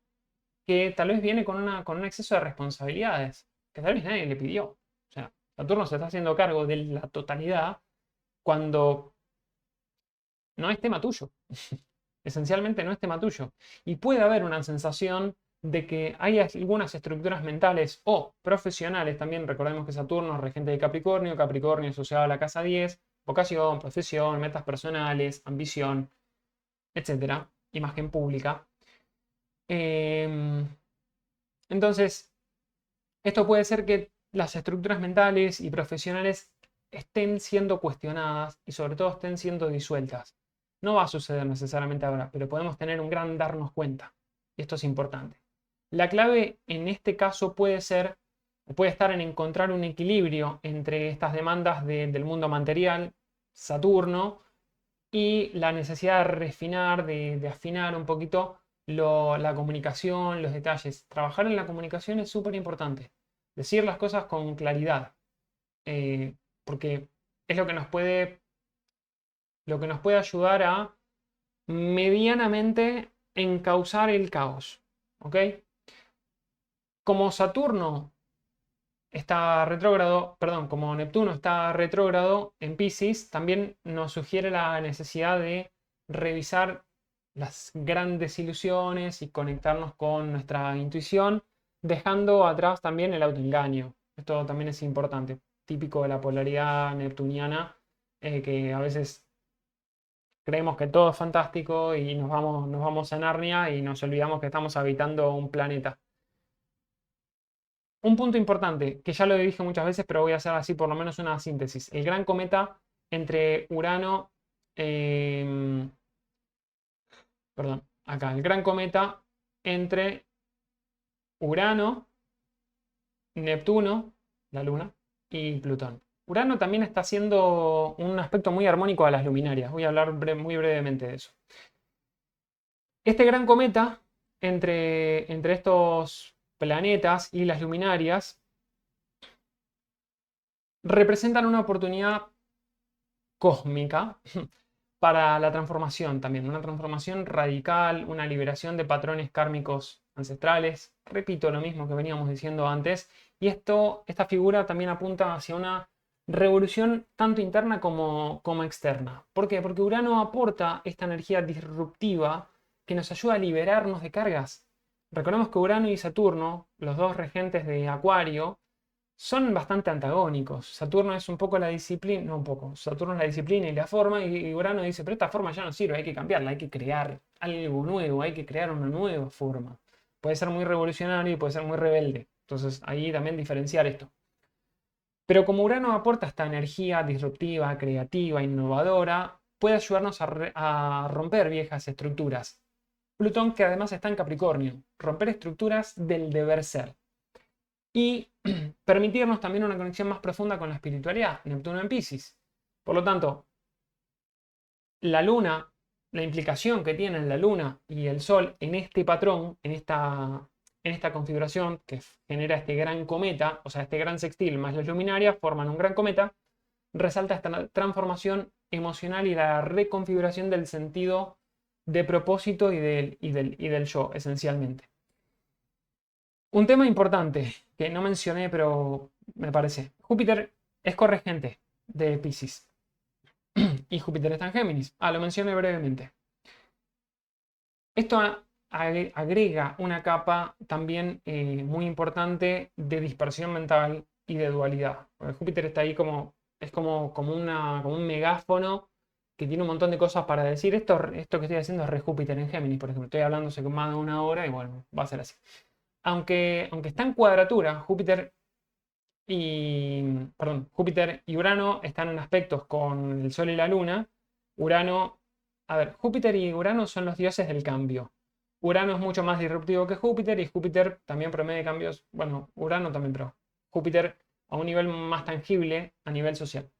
que tal vez viene con un exceso de responsabilidades, que tal vez nadie le pidió. O sea, Saturno se está haciendo cargo de la totalidad cuando no es tema tuyo. Esencialmente no es tema tuyo. Y puede haber una sensación de que hay algunas estructuras mentales o profesionales, también recordemos que Saturno es regente de Capricornio, Capricornio asociado a la casa 10, vocación, profesión, metas personales, ambición, etcétera, imagen pública. Entonces, esto puede ser que las estructuras mentales y profesionales estén siendo cuestionadas y sobre todo estén siendo disueltas. No va a suceder necesariamente ahora, pero podemos tener un gran darnos cuenta. Y esto es importante. La clave en este caso puede estar en encontrar un equilibrio entre estas demandas del mundo material, Saturno, y la necesidad de refinar, de afinar un poquito la comunicación, los detalles. Trabajar en la comunicación es súper importante. Decir las cosas con claridad, porque es lo que nos puede ayudar a medianamente encauzar el caos. ¿Ok? Como Saturno está retrógrado, perdón, como Neptuno está retrógrado en Piscis, también nos sugiere la necesidad de revisar las grandes ilusiones y conectarnos con nuestra intuición, dejando atrás también el autoengaño. Esto también es importante, típico de la polaridad neptuniana, que a veces creemos que todo es fantástico y nos vamos a Narnia y nos olvidamos que estamos habitando un planeta. Un punto importante, que ya lo dije muchas veces, pero voy a hacer así por lo menos una síntesis. El gran cometa entre Urano, perdón, acá, el gran cometa entre Urano, Neptuno, la Luna, y Plutón. Urano también está haciendo un aspecto muy armónico a las luminarias. Voy a hablar muy brevemente de eso. Este gran cometa entre estos planetas y las luminarias representan una oportunidad cósmica para la transformación también, una transformación radical, una liberación de patrones kármicos ancestrales. Repito lo mismo que veníamos diciendo antes, y esta figura también apunta hacia una revolución tanto interna como externa. ¿Por qué? Porque Urano aporta esta energía disruptiva que nos ayuda a liberarnos de cargas. Recordemos que Urano y Saturno, los dos regentes de Acuario, son bastante antagónicos. Saturno es un poco la disciplina, no un poco, Saturno es la disciplina y la forma, y Urano dice, pero esta forma ya no sirve, hay que cambiarla, hay que crear algo nuevo, hay que crear una nueva forma. Puede ser muy revolucionario y puede ser muy rebelde. Entonces ahí también diferenciar esto. Pero como Urano aporta esta energía disruptiva, creativa, innovadora, puede ayudarnos a romper viejas estructuras. Plutón, que además está en Capricornio, romper estructuras del deber ser. Y permitirnos también una conexión más profunda con la espiritualidad, Neptuno en Piscis. Por lo tanto, la Luna, la implicación que tienen la Luna y el Sol en este patrón, en esta configuración que genera este gran cometa, o sea, este gran sextil más las luminarias forman un gran cometa, resalta esta transformación emocional y la reconfiguración del sentido de propósito y del yo, esencialmente. Un tema importante que no mencioné, pero me parece. Júpiter es corregente de Piscis y Júpiter está en Géminis. Lo mencioné brevemente. Esto agrega una capa también muy importante de dispersión mental y de dualidad. Porque Júpiter está ahí como un megáfono que tiene un montón de cosas para decir. Esto que estoy haciendo es re Júpiter en Géminis, por ejemplo. Estoy hablando hace más de una hora y bueno, va a ser así. Aunque está en cuadratura, Júpiter y Urano están en aspectos con el Sol y la Luna. Júpiter y Urano son los dioses del cambio. Urano es mucho más disruptivo que Júpiter y Júpiter también promueve cambios, bueno, Urano también, pero Júpiter a un nivel más tangible a nivel social.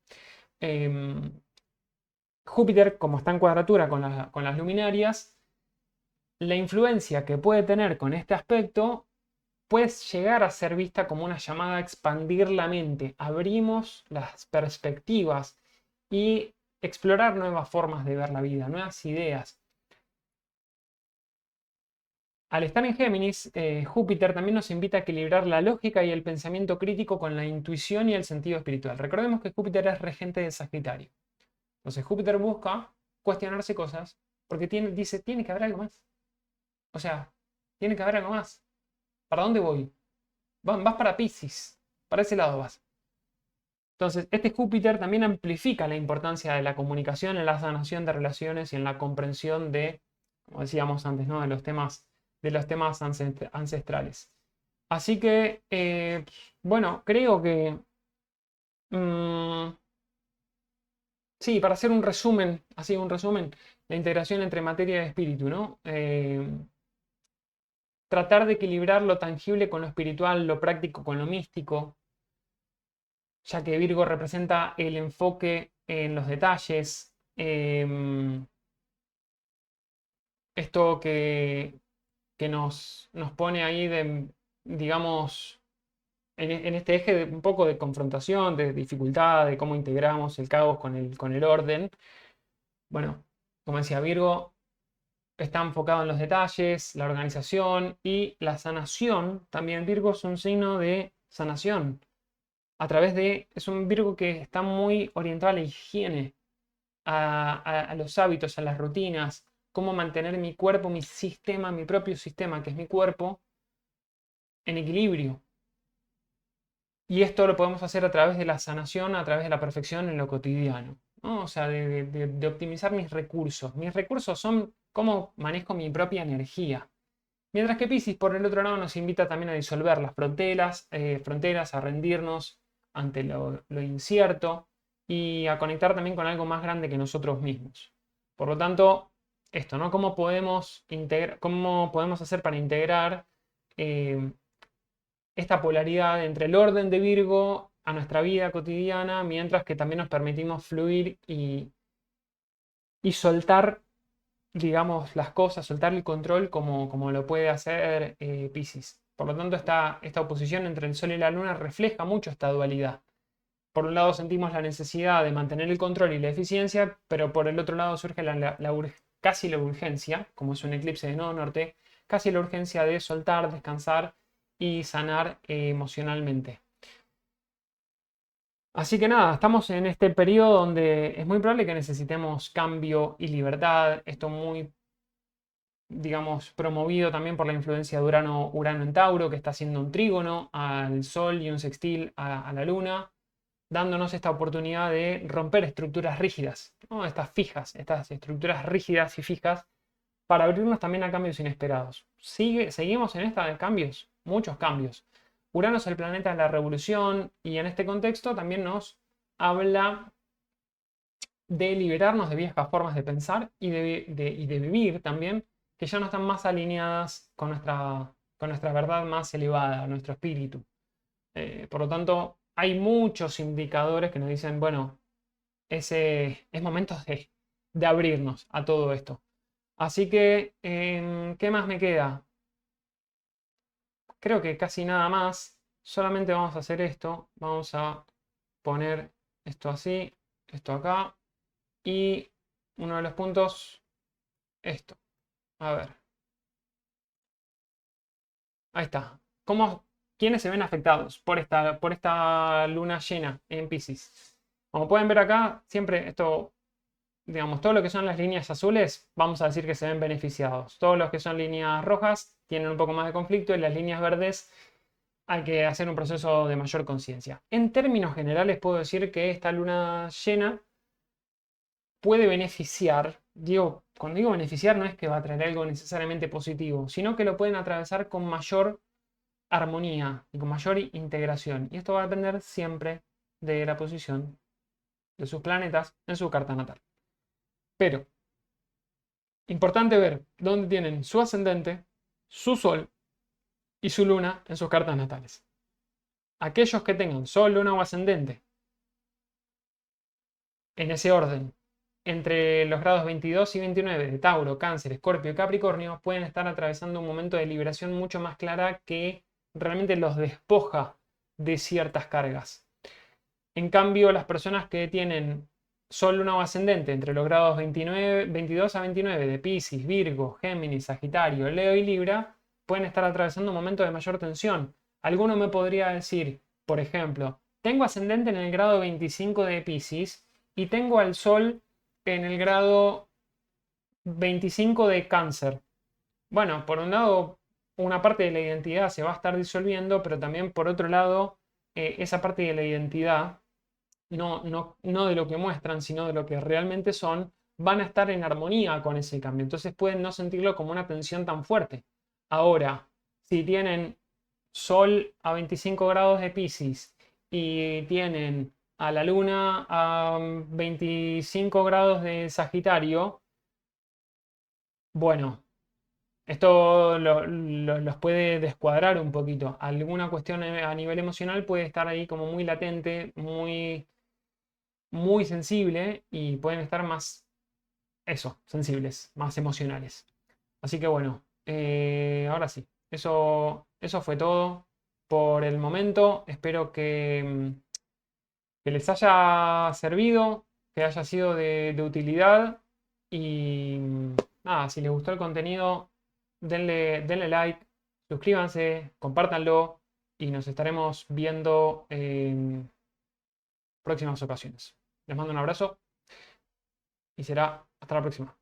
Júpiter, como está en cuadratura con las luminarias, la influencia que puede tener con este aspecto puede llegar a ser vista como una llamada a expandir la mente. Abrimos las perspectivas y explorar nuevas formas de ver la vida, nuevas ideas. Al estar en Géminis, Júpiter también nos invita a equilibrar la lógica y el pensamiento crítico con la intuición y el sentido espiritual. Recordemos que Júpiter es regente de Sagitario. Entonces Júpiter busca cuestionarse cosas porque dice, tiene que haber algo más. O sea, tiene que haber algo más. ¿Para dónde voy? Vas para Piscis. Para ese lado vas. Entonces, este Júpiter también amplifica la importancia de la comunicación en la sanación de relaciones y en la comprensión de, como decíamos antes, ¿no? de los temas ancestrales. Así que, bueno, creo que, mm, sí, para hacer un resumen, la integración entre materia y espíritu, ¿no? Tratar de equilibrar lo tangible con lo espiritual, lo práctico con lo místico, ya que Virgo representa el enfoque en los detalles. Esto que nos pone ahí digamos, en este eje un poco de confrontación, de dificultad, de cómo integramos el caos con el orden. Bueno, como decía Virgo, está enfocado en los detalles, la organización y la sanación. También Virgo es un signo de sanación. Es un Virgo que está muy orientado a la higiene, a los hábitos, a las rutinas, cómo mantener mi cuerpo, mi sistema, mi propio sistema, que es mi cuerpo, en equilibrio. Y esto lo podemos hacer a través de la sanación, a través de la perfección en lo cotidiano, ¿no? O sea, de optimizar mis recursos. Mis recursos son cómo manejo mi propia energía. Mientras que Piscis, por el otro lado, nos invita también a disolver las fronteras, a rendirnos ante lo incierto y a conectar también con algo más grande que nosotros mismos. Por lo tanto, esto, ¿no? ¿Cómo podemos hacer para integrar eh, esta polaridad entre el orden de Virgo a nuestra vida cotidiana, mientras que también nos permitimos fluir y soltar, digamos, las cosas, soltar el control como lo puede hacer Piscis? Por lo tanto, esta oposición entre el Sol y la Luna refleja mucho esta dualidad. Por un lado sentimos la necesidad de mantener el control y la eficiencia, pero por el otro lado surge casi la urgencia, como es un eclipse de nodo norte, casi la urgencia de soltar, descansar y sanar emocionalmente. Así que nada, estamos en este periodo donde es muy probable que necesitemos cambio y libertad. Esto muy digamos, promovido también por la influencia de Urano en Tauro, que está haciendo un trígono al Sol y un sextil a la Luna, dándonos esta oportunidad de romper estructuras rígidas, ¿no? Estas fijas, estas estructuras rígidas y fijas, para abrirnos también a cambios inesperados. Seguimos en esta de cambios, muchos cambios. Urano es el planeta de la revolución y en este contexto también nos habla de liberarnos de viejas formas de pensar y de vivir también, que ya no están más alineadas con nuestra verdad más elevada, nuestro espíritu. Por lo tanto, hay muchos indicadores que nos dicen, bueno, es momento de abrirnos a todo esto. Así que, ¿qué más me queda? Creo que casi nada más. Solamente vamos a hacer esto. Vamos a poner esto así, esto acá. Y uno de los puntos, esto. A ver. Ahí está. ¿Quiénes se ven afectados por esta luna llena en Piscis? Como pueden ver acá, siempre esto, digamos, todo lo que son las líneas azules, vamos a decir que se ven beneficiados. Todos los que son líneas rojas tienen un poco más de conflicto y las líneas verdes hay que hacer un proceso de mayor conciencia. En términos generales puedo decir que esta luna llena puede beneficiar, cuando digo beneficiar no es que va a traer algo necesariamente positivo, sino que lo pueden atravesar con mayor armonía y con mayor integración. Y esto va a depender siempre de la posición de sus planetas en su carta natal. Pero, importante ver dónde tienen su ascendente, su sol y su luna en sus cartas natales. Aquellos que tengan sol, luna o ascendente en ese orden, entre los grados 22 y 29 de Tauro, Cáncer, Escorpio y Capricornio, pueden estar atravesando un momento de liberación mucho más clara que realmente los despoja de ciertas cargas. En cambio, las personas que tienen Sol, Luna o Ascendente entre los grados 22 a 29 de Piscis, Virgo, Géminis, Sagitario, Leo y Libra, pueden estar atravesando un momento de mayor tensión. Alguno me podría decir, por ejemplo, tengo ascendente en el grado 25 de Piscis y tengo al Sol en el grado 25 de Cáncer. Bueno, por un lado, una parte de la identidad se va a estar disolviendo, pero también por otro lado, esa parte de la identidad, no de lo que muestran, sino de lo que realmente son, van a estar en armonía con ese cambio. Entonces pueden no sentirlo como una tensión tan fuerte. Ahora, si tienen Sol a 25 grados de Piscis y tienen a la Luna a 25 grados de Sagitario, bueno, esto los puede descuadrar un poquito. Alguna cuestión a nivel emocional puede estar ahí como muy latente, muy sensible y pueden estar más, sensibles, más emocionales. Así que bueno, ahora sí, eso fue todo por el momento. Espero que les haya servido, que haya sido de utilidad y nada, si les gustó el contenido, denle like, suscríbanse, compártanlo y nos estaremos viendo en próximas ocasiones. Les mando un abrazo y será hasta la próxima.